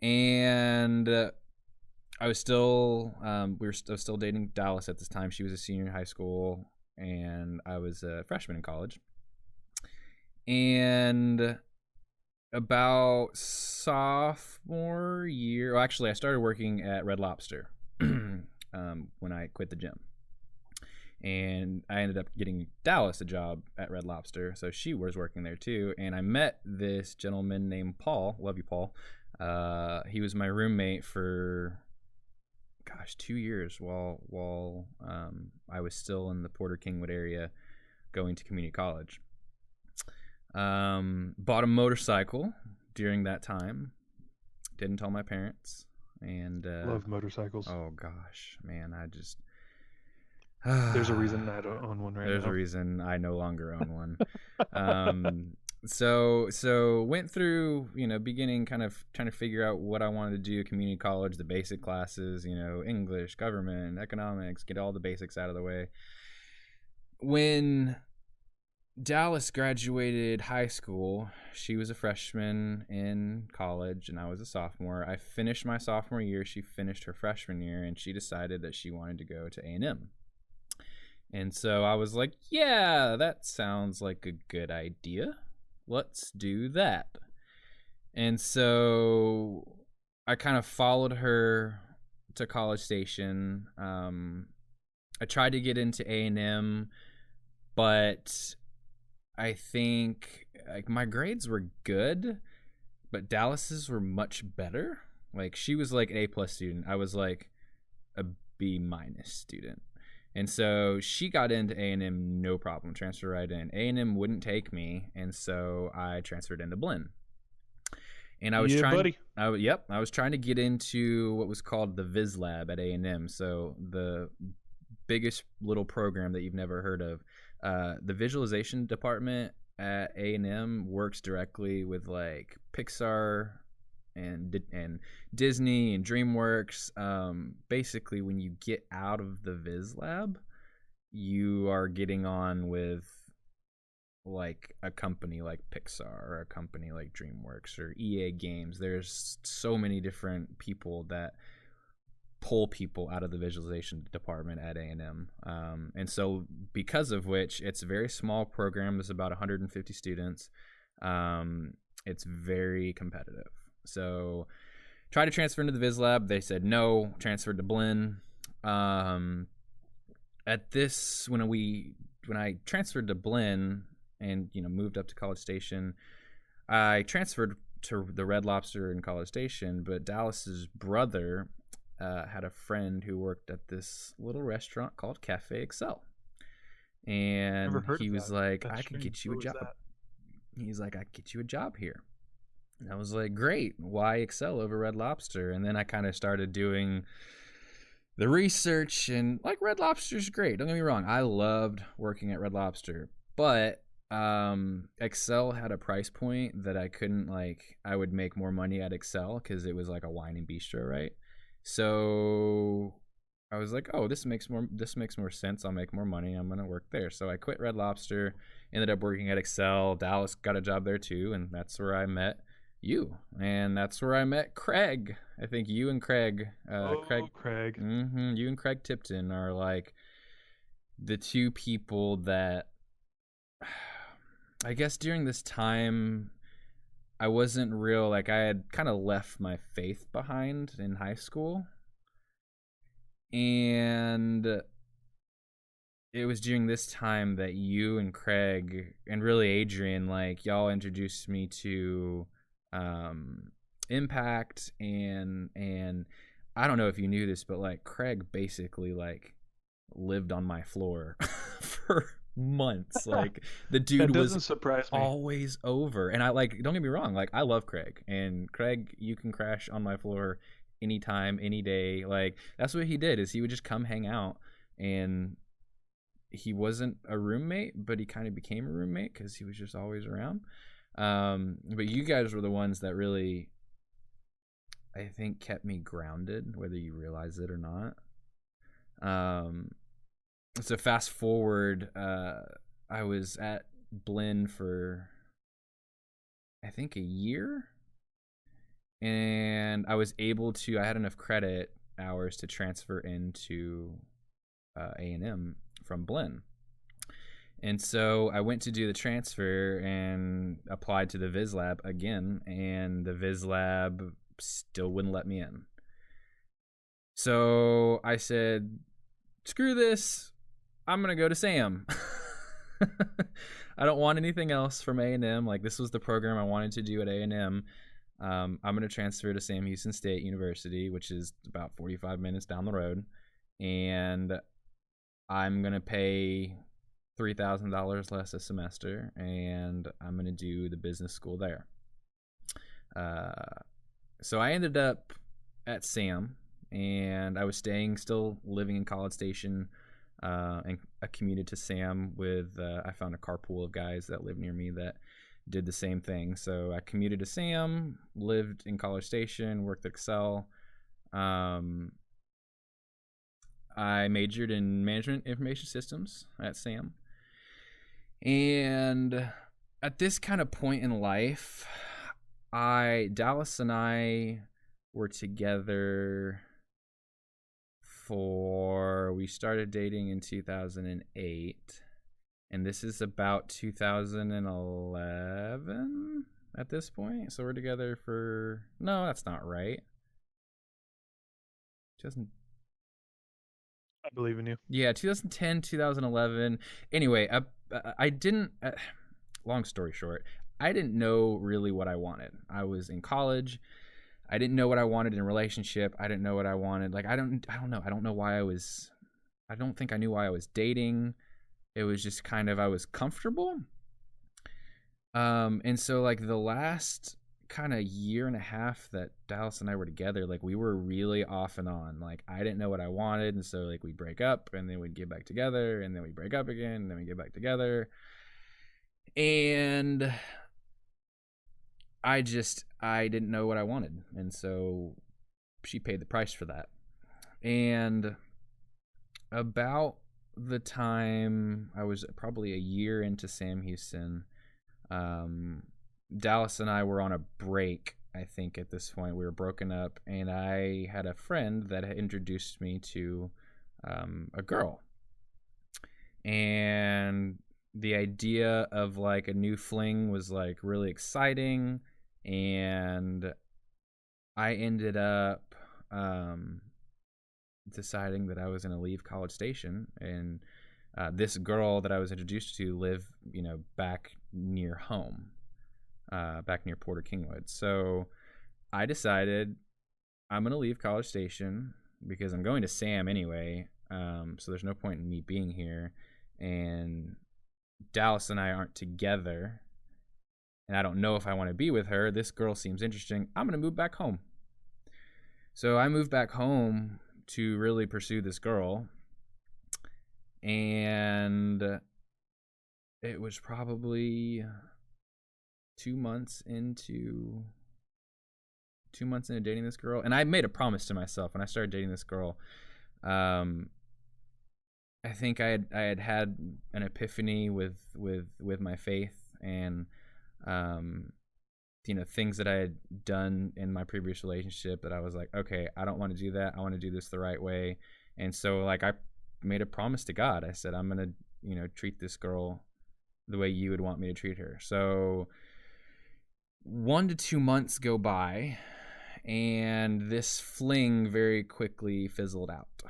And I was still I was still dating Dallas at this time. She was a senior in high school, and I was a freshman in college. And about sophomore year, well, actually, I started working at Red Lobster when I quit the gym. And I ended up getting Dallas a job at Red Lobster, so she was working there too. And I met this gentleman named Paul. Love you, Paul. He was my roommate for 2 years while I was still in the Porter Kingwood area, going to community college. Bought a motorcycle during that time. Didn't tell my parents. And Love motorcycles. oh gosh, man, I just. There's a reason I don't own one right now. There's a reason I no longer own one. So went through, beginning, kind of trying to figure out what I wanted to do. Community college, the basic classes, English, government, economics, get all the basics out of the way. When Dallas graduated high school, she was a freshman in college and I was a sophomore. I finished my sophomore year. She finished her freshman year, and she decided that she wanted to go to A&M. And so I was like, yeah, that sounds like a good idea. Let's do that. And so I kind of followed her to College Station. I tried to get into A&M, but I think like my grades were good, but Dallas's were much better. Like she was like an A+ student. I was like a B- student. And so she got into A&M no problem, transferred right in. A&M wouldn't take me, and so I transferred into Blinn. And I was I was trying to get into what was called the Viz Lab at A&M. So the biggest little program that you've never heard of. The visualization department at A&M works directly with like Pixar and Disney and DreamWorks. Basically, when you get out of the Viz Lab, you are getting on with like a company like Pixar or a company like DreamWorks or EA Games. There's so many different people that pull people out of the visualization department at A&M. And so because of which, it's a very small program. There's about 150 students. It's very competitive. So tried to transfer into the Viz Lab. They said no, transferred to Blinn. At this, when I transferred to Blinn and moved up to College Station, I transferred to the Red Lobster in College Station, but Dallas's brother had a friend who worked at this little restaurant called Cafe Excel. And he was like, I could get you a job. He's like, I could get you a job here. And I was like, great, why Excel over Red Lobster? And then I kind of started doing the research, and like Red Lobster's great. Don't get me wrong, I loved working at Red Lobster, but Excel had a price point that I couldn't I would make more money at Excel because it was like a wine and bistro, right? So I was like, oh, this makes more sense. I'll make more money. I'm gonna work there. So I quit Red Lobster, ended up working at Excel. Dallas got a job there too, and that's where I met you, and that's where I met Craig. I think you and Craig. Craig. You and Craig Tipton are like the two people that I guess during this time I wasn't real. I had kind of left my faith behind in high school, and it was during this time that you and Craig and really Adrian, y'all introduced me to Impact, and I don't know if you knew this, but Craig basically lived on my floor for months. The dude doesn't surprise me. Always over. And I don't get me wrong, I love Craig, and Craig, you can crash on my floor anytime, any day. That's what he did, is he would just come hang out, and he wasn't a roommate, but he kind of became a roommate because he was just always around. But you guys were the ones that really, I think, kept me grounded, whether you realize it or not. So fast forward, I was at Blinn for, I think, a year, and I was able to, I had enough credit hours to transfer into A&M from Blinn. And so I went to do the transfer and applied to the Viz Lab again, and the Viz Lab still wouldn't let me in. So I said, screw this, I'm going to go to SAM. I don't want anything else from A&M. Like, this was the program I wanted to do at A&M. I'm going to transfer to Sam Houston State University, which is about 45 minutes down the road. And I'm going to pay $3,000 less a semester, and I'm going to do the business school there. So I ended up at SAM, and I was still living in College Station, and I commuted to SAM with, I found a carpool of guys that lived near me that did the same thing. So I commuted to SAM, lived in College Station, worked at Excel. I majored in management information systems at SAM. And at this kind of point in life, Dallas and I were together we started dating in 2008, and this is about 2011 at this point. So we're together no, that's not right. I believe in you. Yeah, 2010, 2011. Anyway, I didn't, long story short, I didn't know really what I wanted. I was in college. I didn't know what I wanted in a relationship. I didn't know what I wanted. Like, I don't know. I don't know why I don't think I knew why I was dating. It was just kind of, I was comfortable. And so like the last kind of year and a half that Dallas and I were together, like we were really off and on. Like I didn't know what I wanted, and so like we'd break up and then we'd get back together, and then we'd break up again and then we'd get back together. And I didn't know what I wanted, and so she paid the price for that. And about the time I was probably a year into Sam Houston, Dallas and I were on a break. I think at this point we were broken up, and I had a friend that had introduced me to a girl, and the idea of like a new fling was like really exciting. And I ended up deciding that I was going to leave College Station, and this girl that I was introduced to lived, back near home, back near Porter Kingwood. So I decided I'm going to leave College Station because I'm going to Sam anyway. So there's no point in me being here, and Dallas and I aren't together, and I don't know if I want to be with her. This girl seems interesting. I'm going to move back home. So I moved back home to really pursue this girl, and it was probably 2 months into dating this girl. And I made a promise to myself when I started dating this girl. I think I had an epiphany with my faith, and things that I had done in my previous relationship that I was like, okay, I don't want to do that. I want to do this the right way. And so like I made a promise to God. I said, I'm going to treat this girl the way you would want me to treat her. So 1 to 2 months go by, and this fling very quickly fizzled out.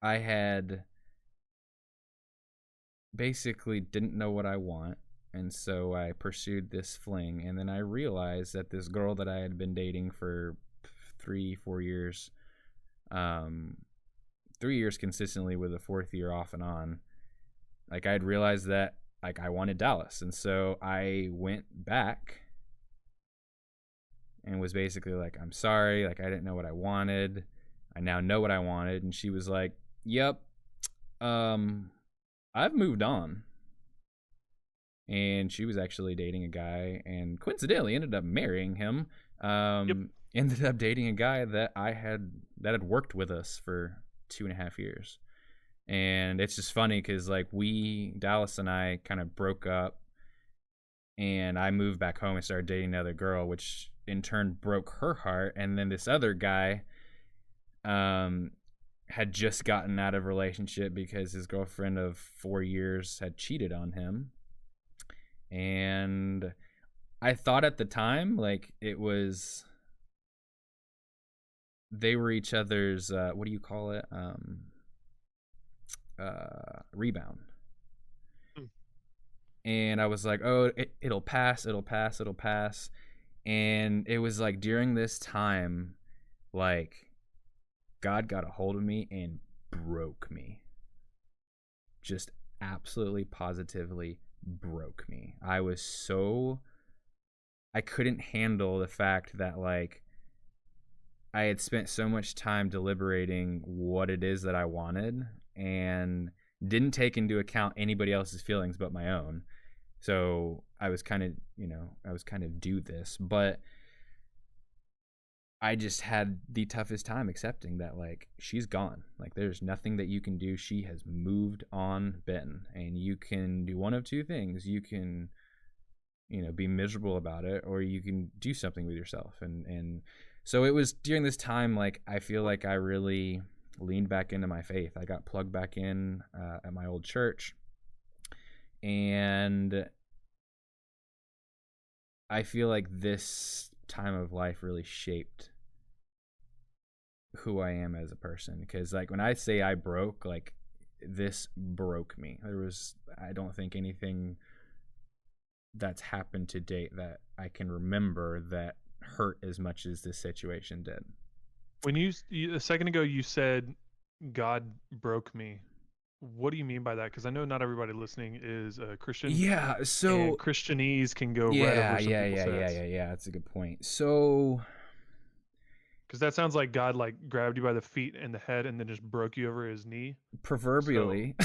I had basically didn't know what I want, and so I pursued this fling, and then I realized that this girl that I had been dating for 3-4 years, 3 years consistently with a 4th year off and on, like I had realized that like I wanted Dallas. And so I went back and was basically like, I'm sorry, like I didn't know what I wanted. I now know what I wanted. And she was like, yep, I've moved on. And she was actually dating a guy, and coincidentally ended up marrying him. Ended up dating a guy that had worked with us for 2.5 years. And it's just funny because like Dallas and I kind of broke up, and I moved back home and started dating another girl, which in turn broke her heart. And then this other guy had just gotten out of a relationship because his girlfriend of 4 years had cheated on him. And I thought at the time, like, it was, they were each other's, what do you call it? Rebound. And I was like, oh, it'll pass, it'll pass, it'll pass. And it was like during this time, like, God got a hold of me and broke me. Just absolutely positively broke me. I couldn't handle the fact that, like, I had spent so much time deliberating what it is that I wanted and didn't take into account anybody else's feelings but my own. So I was kind of do this, but I just had the toughest time accepting that, like, she's gone. Like, there's nothing that you can do. She has moved on, Ben, and you can do one of two things. You can, be miserable about it, or you can do something with yourself. And so it was during this time, like, I feel like I really leaned back into my faith. I got plugged back in at my old church, and I feel like this time of life really shaped who I am as a person. Because, like, when I say I broke, like, this broke me. I don't think anything that's happened to date that I can remember that hurt as much as this situation did. When you a second ago you said God broke me, what do you mean by that? Because I know not everybody listening is a Christian. Yeah, so and Christianese can go right over some people's heads. Yeah. That's a good point. So, because that sounds like God like grabbed you by the feet and the head and then just broke you over his knee. Proverbially.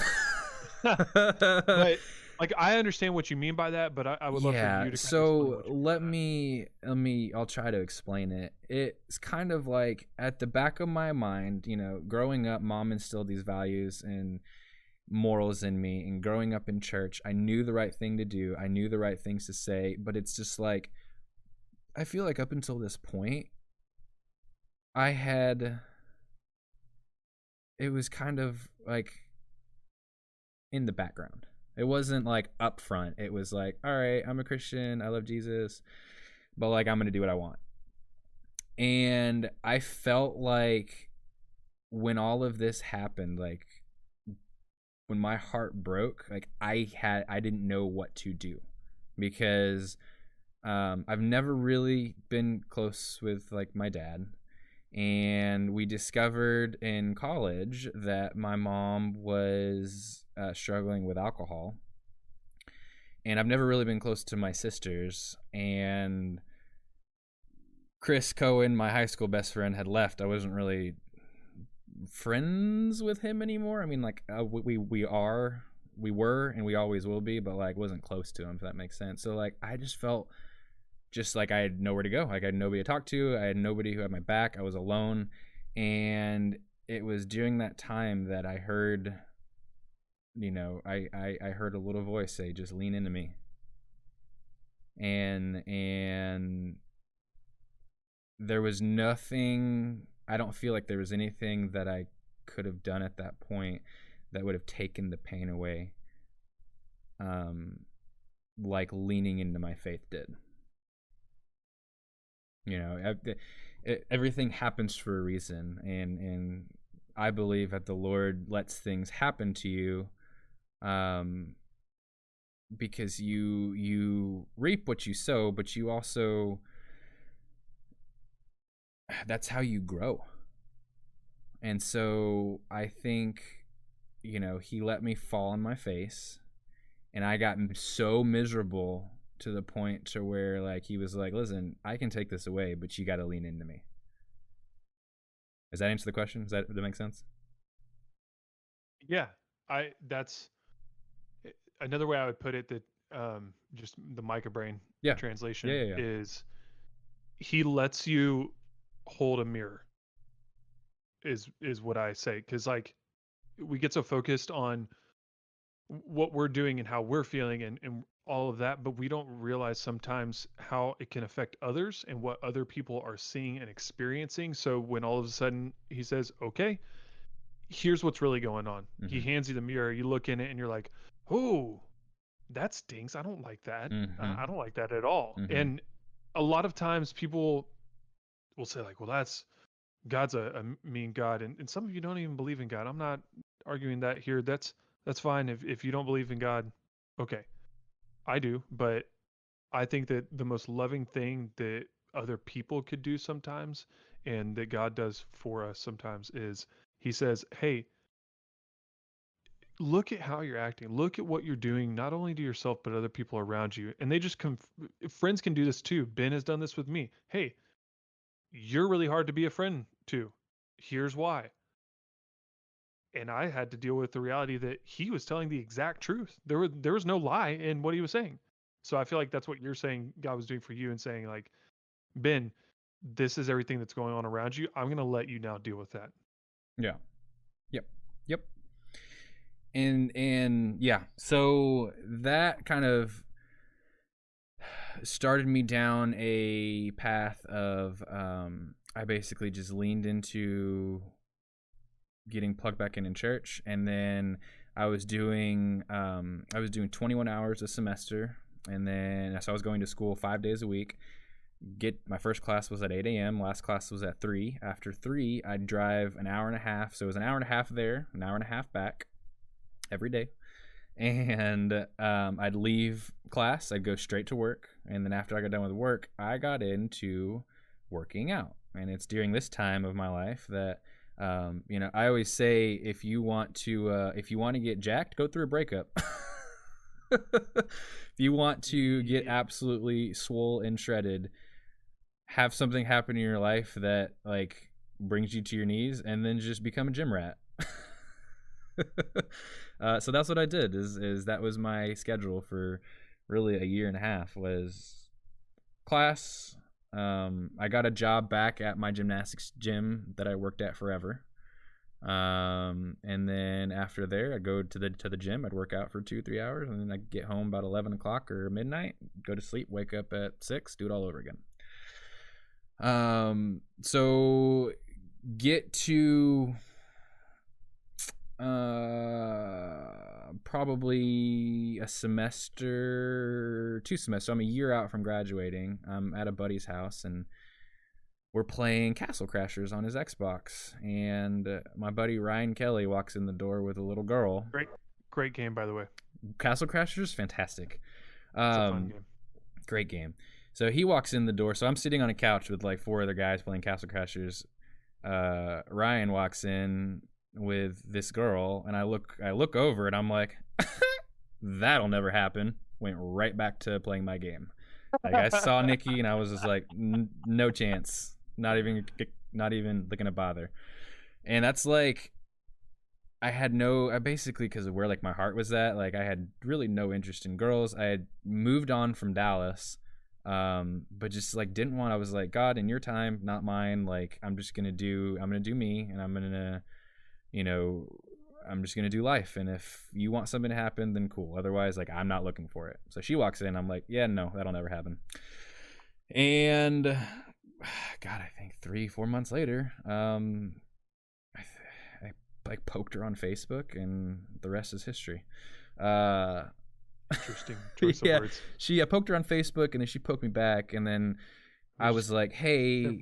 But like, I understand what you mean by that, but I would love for you to. So I'll try to explain it. It's kind of like at the back of my mind, growing up, Mom instilled these values and morals in me, and growing up in church, I knew the right thing to do. I knew the right things to say, but it's just like, I feel like up until this point, it was kind of like in the background. It wasn't like up front. It was like, all right, I'm a Christian, I love Jesus, but, like, I'm going to do what I want. And I felt like when all of this happened, like, when my heart broke, like, I didn't know what to do, because I've never really been close with, like, my dad. And we discovered in college that my mom was struggling with alcohol. And I've never really been close to my sisters. And Chris Cohen, my high school best friend, had left. I wasn't really friends with him anymore. I mean, like, we were, and we always will be, but, like, wasn't close to him, if that makes sense. So, like, I just felt just like I had nowhere to go. Like, I had nobody to talk to. I had nobody who had my back. I was alone. And it was during that time that I heard, I heard a little voice say, just lean into me. And there was nothing, I don't feel like there was anything that I could have done at that point that would have taken the pain away, like leaning into my faith did. Everything happens for a reason, and I believe that the Lord lets things happen to you, because you reap what you sow, but you also, that's how you grow. And so I think, he let me fall on my face, and I got so miserable to the point to where, like, he was like, listen, I can take this away, but you got to lean into me. Does that answer the question? Does that make sense? Yeah, that's another way I would put it, that just the microbrain translation is, he lets you hold a mirror, is what I say. Because, like, we get so focused on what we're doing and how we're feeling, and all of that, but we don't realize sometimes how it can affect others and what other people are seeing and experiencing. So when all of a sudden he says, okay, here's what's really going on. He Mm-hmm. hands you the mirror, you look in it and you're like, oh, that stinks. I don't like that. Mm-hmm. I don't like that at all. Mm-hmm. And a lot of times people will say like, well, that's God's a mean God. And some of you don't even believe in God. I'm not arguing that here. That's fine. If you don't believe in God, okay. I do, but I think that the most loving thing that other people could do sometimes and that God does for us sometimes is he says, hey, look at how you're acting. Look at what you're doing, not only to yourself, but other people around you. And they just friends can do this too. Ben has done this with me. Hey, you're really hard to be a friend to. Here's why. And I had to deal with the reality that he was telling the exact truth. There was no lie in what he was saying. So I feel like that's what you're saying God was doing for you and saying like, Ben, this is everything that's going on around you. I'm going to let you now deal with that. Yeah. Yep. Yep. And yeah, so that kind of started me down a path of I basically just leaned into getting plugged back in church, and then I was doing 21 hours a semester, and then so I was going to school 5 days a week. My first class was at 8 a.m. Last class was at 3. After 3, I'd drive an hour and a half. So it was an hour and a half there, an hour and a half back every day. And I'd leave class. I'd go straight to work. And then after I got done with work, I got into working out. And it's during this time of my life that, I always say, if you want to get jacked, go through a breakup. If you want to get absolutely swole and shredded, have something happen in your life that like brings you to your knees, and then just become a gym rat. So that's what I did. Is that was my schedule for really a year and a half, was class. I got a job back at my gymnastics gym that I worked at forever. And then after there, I'd go to the gym. I'd work out for 2-3 hours, and then I'd get home about 11 o'clock or midnight, go to sleep, wake up at 6, do it all over again. So get to probably a semester, 2 semesters. I'm a year out from graduating. I'm at a buddy's house, and we're playing Castle Crashers on his Xbox, and my buddy Ryan Kelly walks in the door with a little girl. Great game, by the way. Castle Crashers, fantastic. It's a fun game. Great game. So he walks in the door. So I'm sitting on a couch with like 4 other guys playing Castle Crashers. Ryan walks in with this girl, and I look over, and I'm like, that'll never happen. Went right back to playing my game. Like, I saw Nikki, and I was just like, no chance. Not even gonna bother. And that's like, I basically, because of where like my heart was at, like I had really no interest in girls. I had moved on from Dallas, but just like didn't want. I was like, God, in your time, not mine. Like I'm gonna do me, and I'm just gonna do life. And if you want something to happen, then cool. Otherwise, like I'm not looking for it. So she walks in. I'm like, yeah, no, that'll never happen. And God, I think 3-4 months later, I like poked her on Facebook, and the rest is history. Interesting choice of words. I poked her on Facebook, and then she poked me back, and then I was like, hey,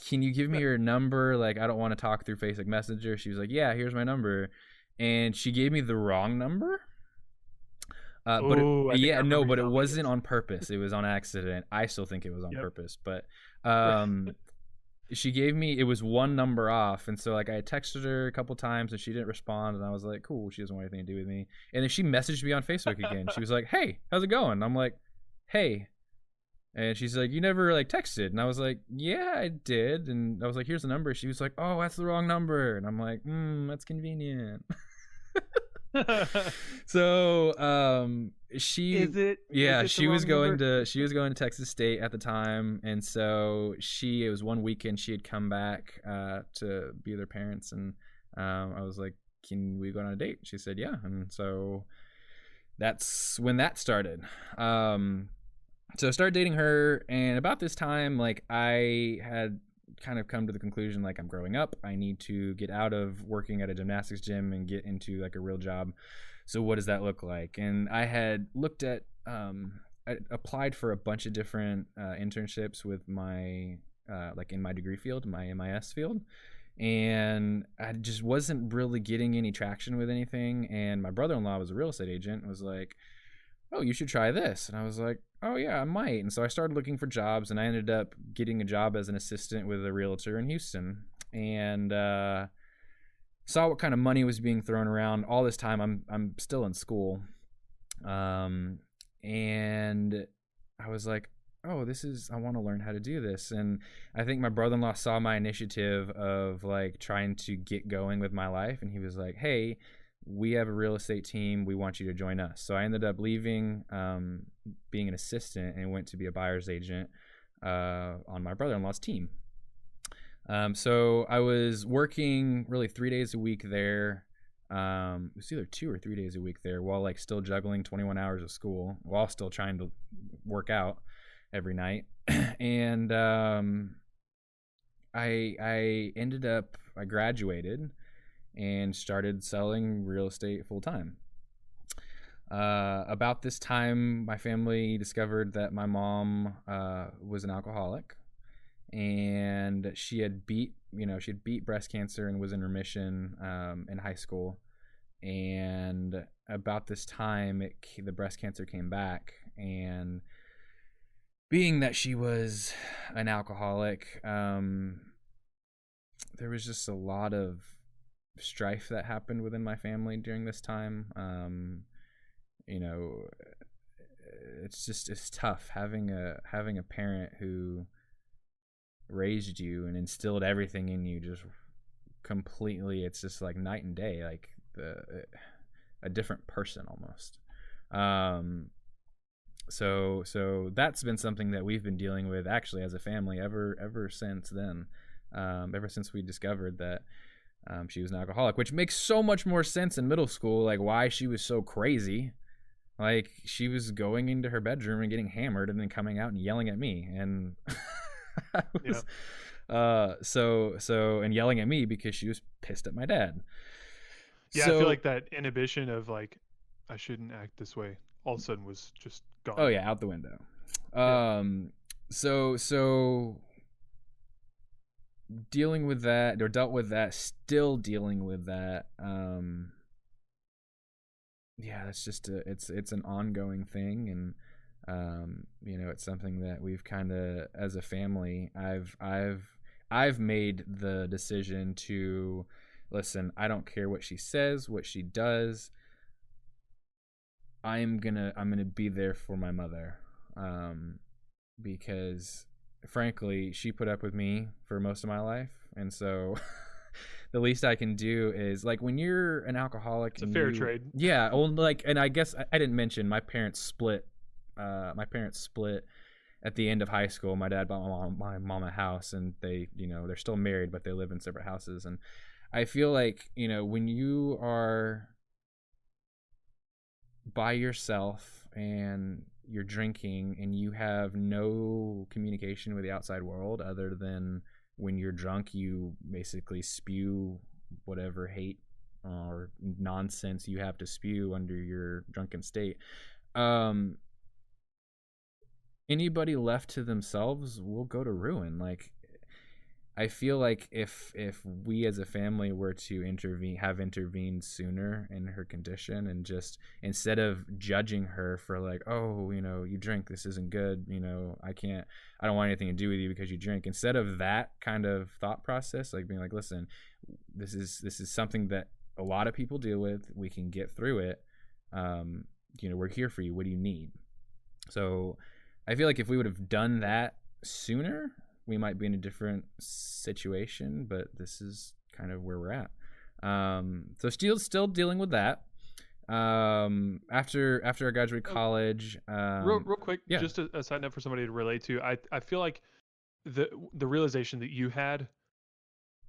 can you give me your number? Like, I don't want to talk through Facebook Messenger. She was like, yeah, here's my number. And she gave me the wrong number. But it wasn't on purpose. It was on accident. I still think it was on purpose, but she gave me, it was one number off. And so like I texted her a couple times, and she didn't respond, and I was like, cool, she doesn't want anything to do with me. And then she messaged me on Facebook again. She was like, hey, how's it going? And I'm like, hey. And she's like, you never like texted. And I was like, yeah, I did. And I was like, here's the number. She was like, oh, that's the wrong number. And I'm like, that's convenient. So she was going to Texas State at the time, and so it was one weekend she had come back to be with her parents, and I was like, can we go on a date? She said yeah. And so that's when that started. So I started dating her, and about this time, like, I had kind of come to the conclusion, like, I'm growing up. I need to get out of working at a gymnastics gym and get into like a real job. So what does that look like? And I had looked at, I applied for a bunch of different internships with my, like in my degree field, my MIS field, and I just wasn't really getting any traction with anything. And my brother-in-law was a real estate agent and was like, oh, you should try this. And I was like, oh yeah, I might. And so I started looking for jobs, and I ended up getting a job as an assistant with a realtor in Houston, and saw what kind of money was being thrown around. All this time I'm still in school, and I was like, oh, I want to learn how to do this. And I think my brother-in-law saw my initiative of like trying to get going with my life, and he was like, hey, we have a real estate team, we want you to join us. So I ended up leaving, being an assistant, and went to be a buyer's agent on my brother-in-law's team. So I was working really 3 days a week there. It was either 2 or 3 days a week there, while like still juggling 21 hours of school, while still trying to work out every night. And I graduated and started selling real estate full time. About this time, my family discovered that my mom was an alcoholic, and she had beat breast cancer and was in remission in high school. And about this time, the breast cancer came back, and being that she was an alcoholic, there was just a lot of strife that happened within my family during this time. You know, it's tough having a parent who raised you and instilled everything in you just completely. It's just like night and day, like a different person almost. So that's been something that we've been dealing with actually as a family ever since then. Ever since we discovered that she was an alcoholic, which makes so much more sense in middle school, like why she was so crazy. Like, she was going into her bedroom and getting hammered and then coming out and yelling at me. And I was, and yelling at me because she was pissed at my dad. Yeah, I feel like that inhibition of like, I shouldn't act this way, all of a sudden was just gone. Oh yeah, out the window. So dealing with that, or dealt with that, still dealing with that. Yeah, that's just it's an ongoing thing. And it's something that we've kind of, as a family, I've made the decision to listen. I don't care what she says, what she does. I'm gonna be there for my mother, because frankly, she put up with me for most of my life, and so the least I can do is, like, when you're an alcoholic, it's a fair trade. Yeah, well, like, and I guess I didn't mention my parents split. My parents split at the end of high school. My dad bought my mom a house, and they, they're still married, but they live in separate houses. And I feel like, when you are by yourself and you're drinking and you have no communication with the outside world other than when you're drunk, you basically spew whatever hate or nonsense you have to spew under your drunken state. Anybody left to themselves will go to ruin. Like, I feel like if we as a family were to intervened sooner in her condition, and just, instead of judging her for like, oh, you drink, this isn't good, I don't want anything to do with you because you drink, instead of that kind of thought process, like being like, listen, this is something that a lot of people deal with, we can get through it, we're here for you, what do you need? So I feel like if we would have done that sooner, we might be in a different situation, but this is kind of where we're at. So still dealing with that. After I graduated college, real quick, yeah. Just a side note for somebody to relate to. I feel like the realization that you had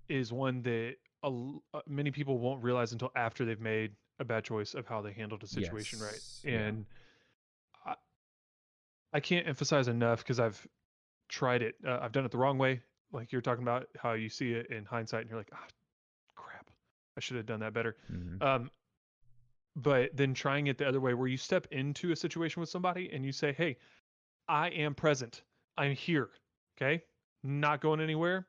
is one that many people won't realize until after they've made a bad choice of how they handled a situation, right? Yes. And I, I can't emphasize enough, because I've tried it. I've done it the wrong way. Like you're talking about how you see it in hindsight and you're like, ah, crap, I should have done that better. Mm-hmm. But then trying it the other way, where you step into a situation with somebody and you say, hey, I am present. I'm here. Okay. Not going anywhere,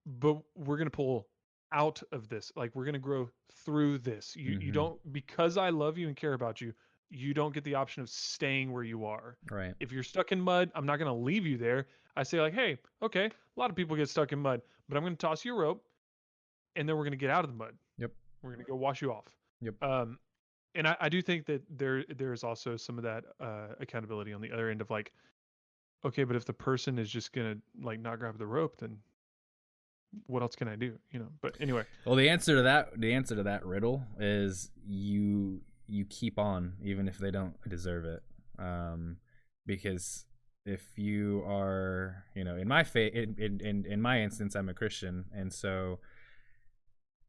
but we're going to pull out of this. Like we're going to grow through this. You Mm-hmm. don't, because I love you and care about you, you don't get the option of staying where you are. Right. If you're stuck in mud, I'm not going to leave you there. I say like, hey, okay, a lot of people get stuck in mud, but I'm going to toss you a rope, and then we're going to get out of the mud. Yep. We're going to go wash you off. Yep. And I do think that there's also some of that accountability on the other end of like, okay, but if the person is just gonna like not grab the rope, then what else can I do? You know. But anyway. Well, the answer to that riddle is you keep on even if they don't deserve it, because if you are, in my in my instance, I'm a Christian, and so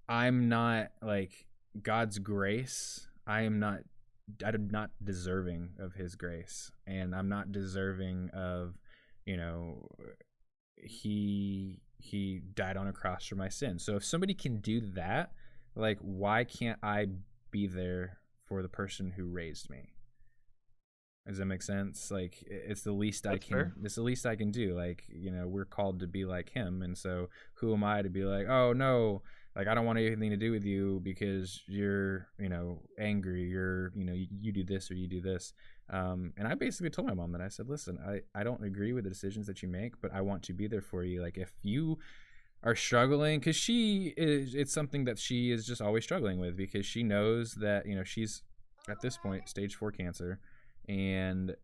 I'm not like God's grace. I'm not deserving of His grace, and I'm not deserving of, He died on a cross for my sins. So if somebody can do that, like, why can't I be there for the person who raised me? Does that make sense? Like, it's the least I can. Fair. It's the least I can do. Like, we're called to be like Him, and so who am I to be like, oh no, like I don't want anything to do with you because you're, angry. You're, you do this or you do this. And I basically told my mom that. I said, listen, I don't agree with the decisions that you make, but I want to be there for you. Like, if you are struggling, because it's something that she is just always struggling with, because she knows that, she's at this point stage 4 cancer, and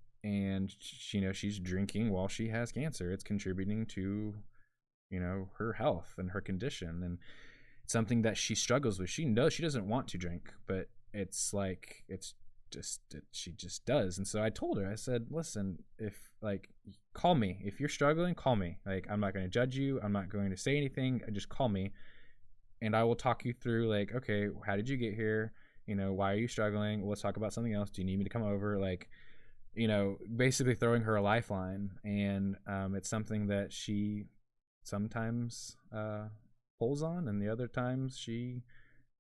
she's drinking while she has cancer. It's contributing to, her health and her condition, and it's something that she struggles with. She knows she doesn't want to drink, but it's like she just does. And so I told her, I said, listen, call me if you're struggling. Call me. Like, I'm not going to judge you. I'm not going to say anything. Just call me, and I will talk you through, like, okay, how did you get here? Why are you struggling? Let's talk about something else. Do you need me to come over? Like, basically throwing her a lifeline. And it's something that she sometimes pulls on, and the other times she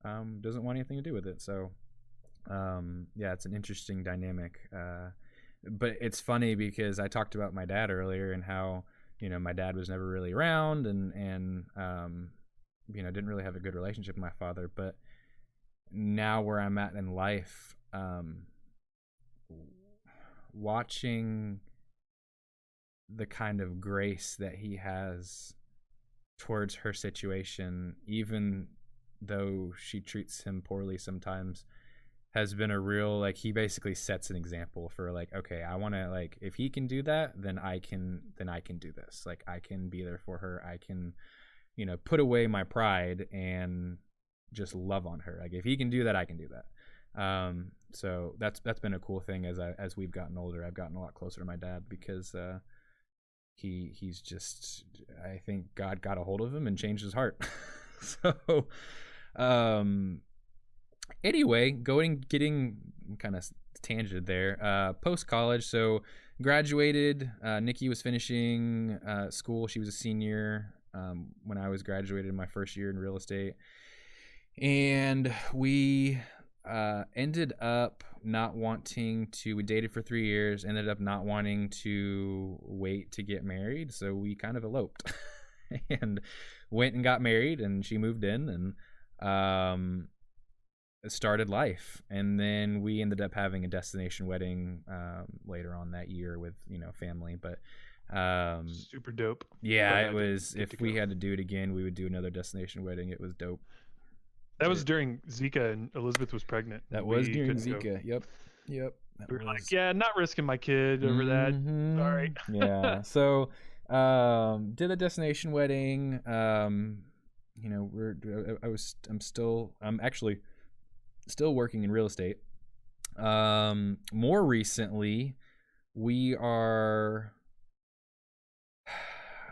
doesn't want anything to do with it. So yeah, it's an interesting dynamic. But it's funny because I talked about my dad earlier, and how, my dad was never really around, and didn't really have a good relationship with my father. But now where I'm at in life, watching the kind of grace that he has towards her situation, even though she treats him poorly sometimes, has been a real, like, he basically sets an example for, like, okay, I want to, like, if he can do that, then I can do this. Like, I can be there for her. I can, put away my pride and just love on her. Like, if he can do that, I can do that. So that's been a cool thing. As we've gotten older, I've gotten a lot closer to my dad, because he's just, I think God got a hold of him and changed his heart. So anyway, getting kind of tangent there. Post college, so graduated. Nikki was finishing school. She was a senior when I was graduated in my first year in real estate, and we ended up not wanting to. We dated for 3 years. Ended up not wanting to wait to get married, so we kind of eloped and went and got married. And she moved in and started life. And then we ended up having a destination wedding later on that year with family. But super dope. yeah, it was. If we had to do it again, we would do another destination wedding. It was dope. That was during Zika, and Elizabeth was pregnant. That was during Zika. Yep. We were like, yeah, not risking my kid over that. Sorry. Yeah. So, did a destination wedding. I'm actually still working in real estate. More recently, we are.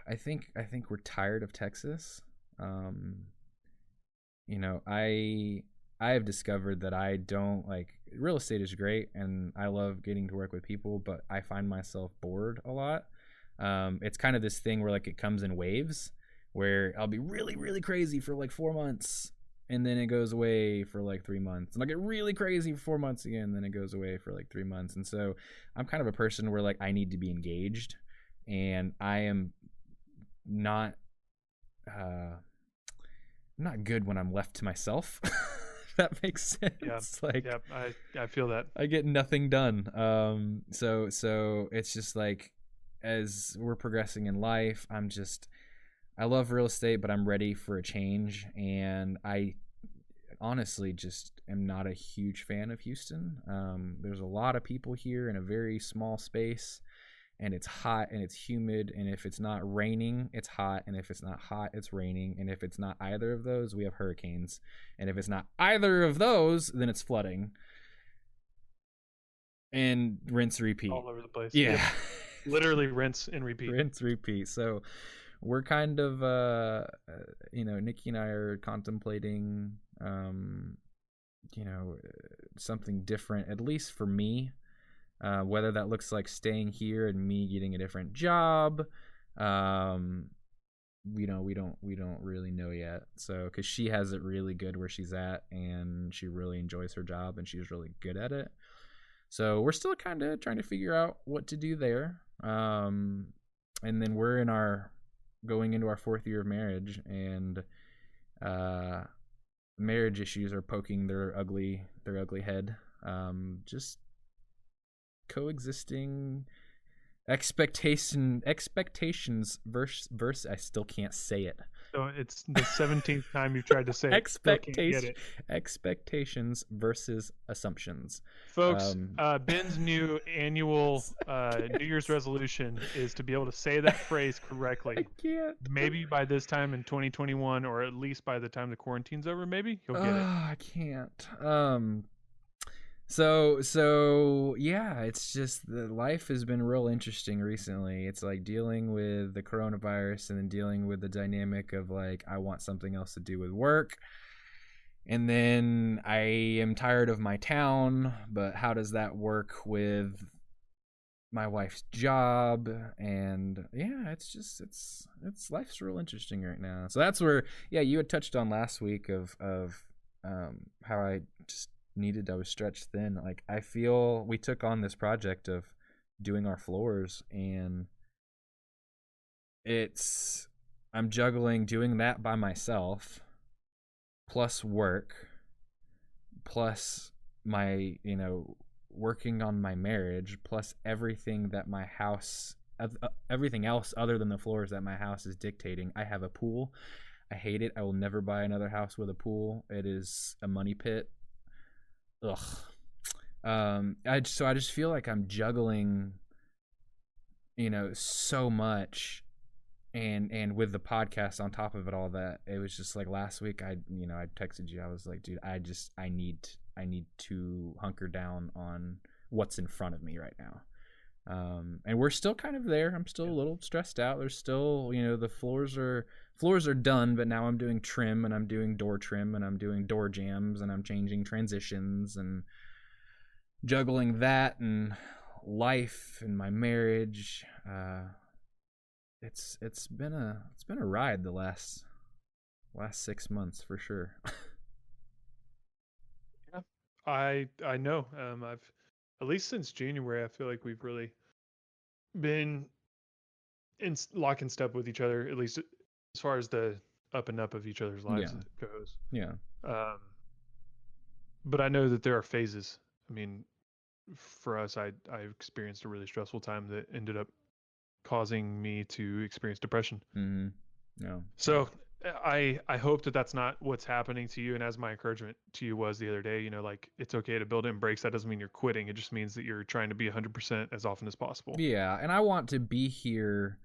I think we're tired of Texas. I have discovered that I don't like real estate is great and I love getting to work with people, but I find myself bored a lot. It's kind of this thing where like it comes in waves where I'll be really, really crazy for like 4 months and then it goes away for like 3 months. And I'll get really crazy for 4 months again, and then it goes away for like 3 months. And so I'm kind of a person where like I need to be engaged and I am not I'm not good when I'm left to myself. If that makes sense. Yeah, Like yeah, I feel that. I get nothing done. So it's just like as we're progressing in life, I love real estate, but I'm ready for a change, and I honestly just am not a huge fan of Houston. There's a lot of people here in a very small space, and it's hot and it's humid, and if it's not raining it's hot, and if it's not hot it's raining, and if it's not either of those we have hurricanes, and if it's not either of those then it's flooding, and rinse repeat All over the place. yeah. Yep. Literally rinse and repeat. Rinse repeat. So we're kind of Nikki and I are contemplating something different, at least for me. Whether that looks like staying here and me getting a different job, we don't really know yet. So because she has it really good where she's at, and she really enjoys her job, and she's really good at it. So we're still kind of trying to figure out what to do there. And then we're going into our 4th year of marriage, and marriage issues are poking their ugly head. Just coexisting expectations verse I still can't say it. So it's the 17th time you've tried to say it. Still can't get it. Expectations versus assumptions. Folks, Ben's new annual New Year's resolution is to be able to say that phrase correctly. I can't. Maybe by this time in 2021, or at least by the time the quarantine's over, maybe you'll get it. I can't. So yeah, it's just the life has been real interesting recently. It's like dealing with the coronavirus and then dealing with the dynamic of like I want something else to do with work. And then I am tired of my town, but how does that work with my wife's job? And yeah, it's life's real interesting right now. So that's where you had touched on last week of how I was stretched thin. Like I feel we took on this project of doing our floors, and I'm juggling doing that by myself plus work plus my working on my marriage plus everything that my house everything else other than the floors that my house is dictating. I have a pool. I hate it. I will never buy another house with a pool. It is a money pit. Ugh. I just feel like I'm juggling so much, and with the podcast on top of it all, that it was just like last week I texted you. I was like, dude, I need to hunker down on what's in front of me right now. And we're still kind of there. I'm still a little stressed out. There's still, the floors are done, but now I'm doing trim, and I'm doing door trim, and I'm doing door jams, and I'm changing transitions, and juggling that and life and my marriage. It's been a ride the last 6 months for sure. Yeah, I know. I've at least since January, I feel like we've really been in lock and step with each other, at least as far as the up and up of each other's lives goes. Yeah. But I know that there are phases. I mean, for us, I experienced a really stressful time that ended up causing me to experience depression. Mm-hmm. Yeah. So I hope that that's not what's happening to you. And as my encouragement to you was the other day, like it's okay to build in breaks. That doesn't mean you're quitting. It just means that you're trying to be 100% as often as possible. Yeah, and I want to be here.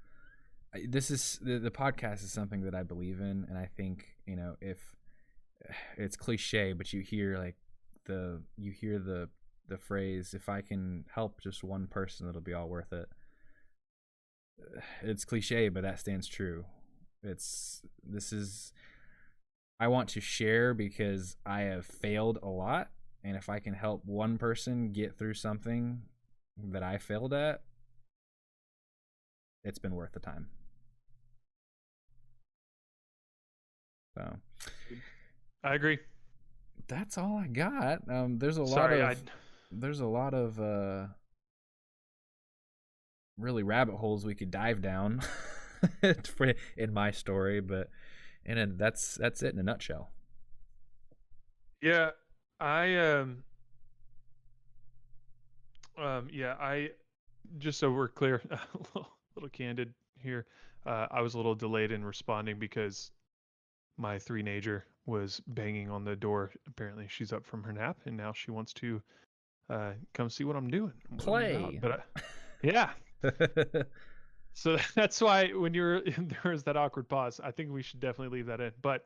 This is the podcast is something that I believe in, and I think if it's cliche, but you hear the phrase, if I can help just one person, it'll be all worth it. It's cliche, but that stands true. I want to share because I have failed a lot, and if I can help one person get through something that I failed at, it's been worth the time. So I agree. that's all I got. There's a Sorry, lot of really rabbit holes we could dive down in my story, but that's it in a nutshell. Yeah, I yeah, I just so we're clear, a little candid here. I was a little delayed in responding because my three-nager was banging on the door. Apparently, she's up from her nap, and now she wants to come see what I'm doing, what I'm about. Play. But yeah, so that's why when there was that awkward pause, I think we should definitely leave that in. But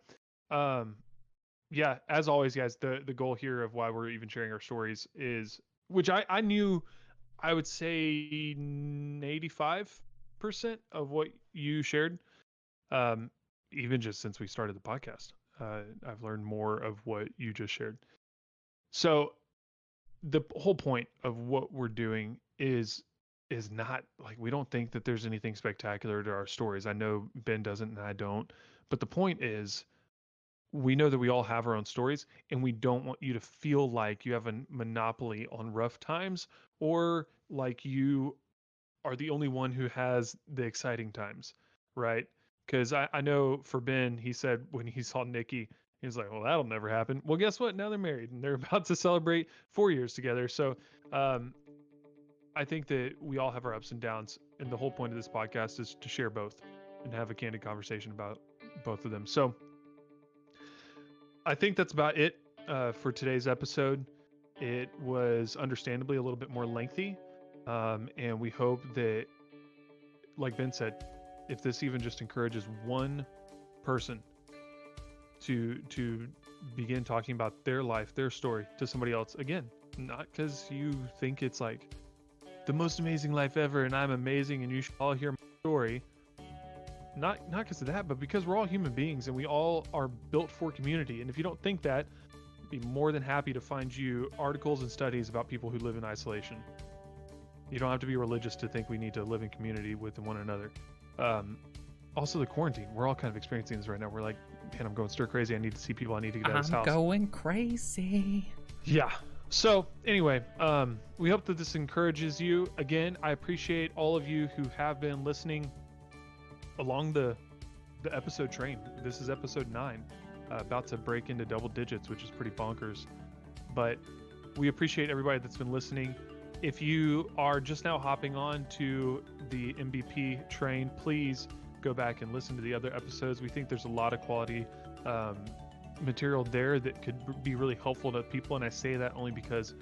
yeah, as always, guys, the goal here of why we're even sharing our stories is, which I knew, I would say 85% of what you shared, even just since we started the podcast. I've learned more of what you just shared. So the whole point of what we're doing is not like, we don't think that there's anything spectacular to our stories. I know Ben doesn't and I don't, but the point is, we know that we all have our own stories, and we don't want you to feel like you have a monopoly on rough times, or like you are the only one who has the exciting times, right? Because I know for Ben, he said when he saw Nikki, he was like, well, that'll never happen. Well, guess what? Now they're married and they're about to celebrate 4 years together. So I think that we all have our ups and downs. And the whole point of this podcast is to share both and have a candid conversation about both of them. So I think that's about it for today's episode. It was understandably a little bit more lengthy. And we hope that, like Ben said, if this even just encourages one person to begin talking about their life, their story to somebody else, again, not because you think it's like the most amazing life ever and I'm amazing and you should all hear my story. Not because of that, but because we're all human beings and we all are built for community. And if you don't think that, I'd be more than happy to find you articles and studies about people who live in isolation. You don't have to be religious to think we need to live in community with one another. Also, the quarantine. We're all kind of experiencing this right now. We're like, man, I'm going stir crazy. I need to see people. I need to get out of this house. I'm going crazy. Yeah. So anyway, we hope that this encourages you. Again, I appreciate all of you who have been listening along the episode train. This is episode 9, about to break into double digits, which is pretty bonkers. But we appreciate everybody that's been listening. If you are just now hopping on to the MVP train, please go back and listen to the other episodes. We think there's a lot of quality material there that could be really helpful to people. And I say that only because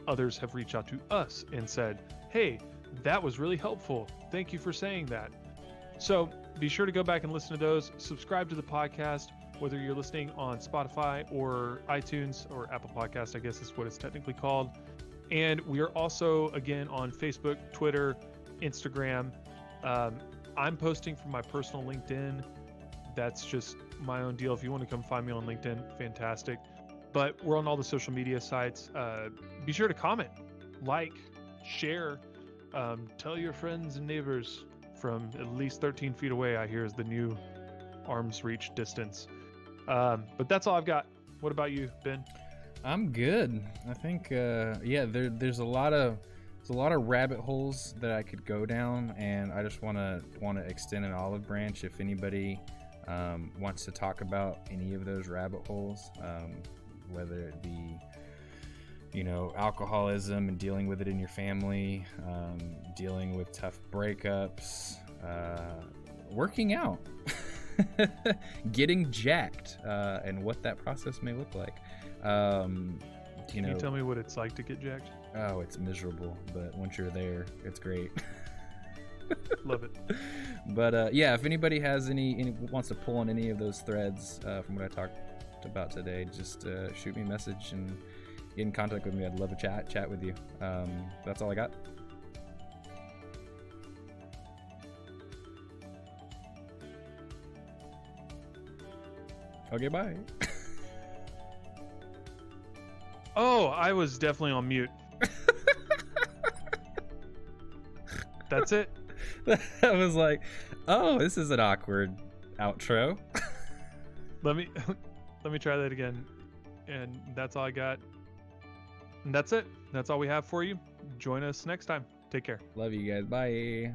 others have reached out to us and said, hey, that was really helpful. Thank you for saying that. So be sure to go back and listen to those. Subscribe to the podcast, whether you're listening on Spotify or iTunes or Apple Podcast, I guess is what it's technically called. And we are also, again, on Facebook, Twitter, Instagram. I'm posting from my personal LinkedIn. That's just my own deal. If you want to come find me on LinkedIn, fantastic. But we're on all the social media sites. Be sure to comment, like, share, tell your friends and neighbors from at least 13 feet away, I hear, is the new arm's reach distance. But that's all I've got. What about you, Ben? I'm good. I think there's a lot of rabbit holes that I could go down, and I just want to extend an olive branch if anybody wants to talk about any of those rabbit holes, whether it be, alcoholism and dealing with it in your family, dealing with tough breakups, working out, getting jacked, and what that process may look like. Can you tell me what it's like to get jacked? Oh, it's miserable, but once you're there, it's great. Love it. But if anybody has any wants to pull on any of those threads from what I talked about today, just shoot me a message and get in contact with me. I'd love to chat with you. That's all I got. Okay, bye. Oh, I was definitely on mute. That's it. I was like, oh, this is an awkward outro. Let me try that again. And that's all I got. And that's it. That's all we have for you. Join us next time. Take care. Love you guys. Bye.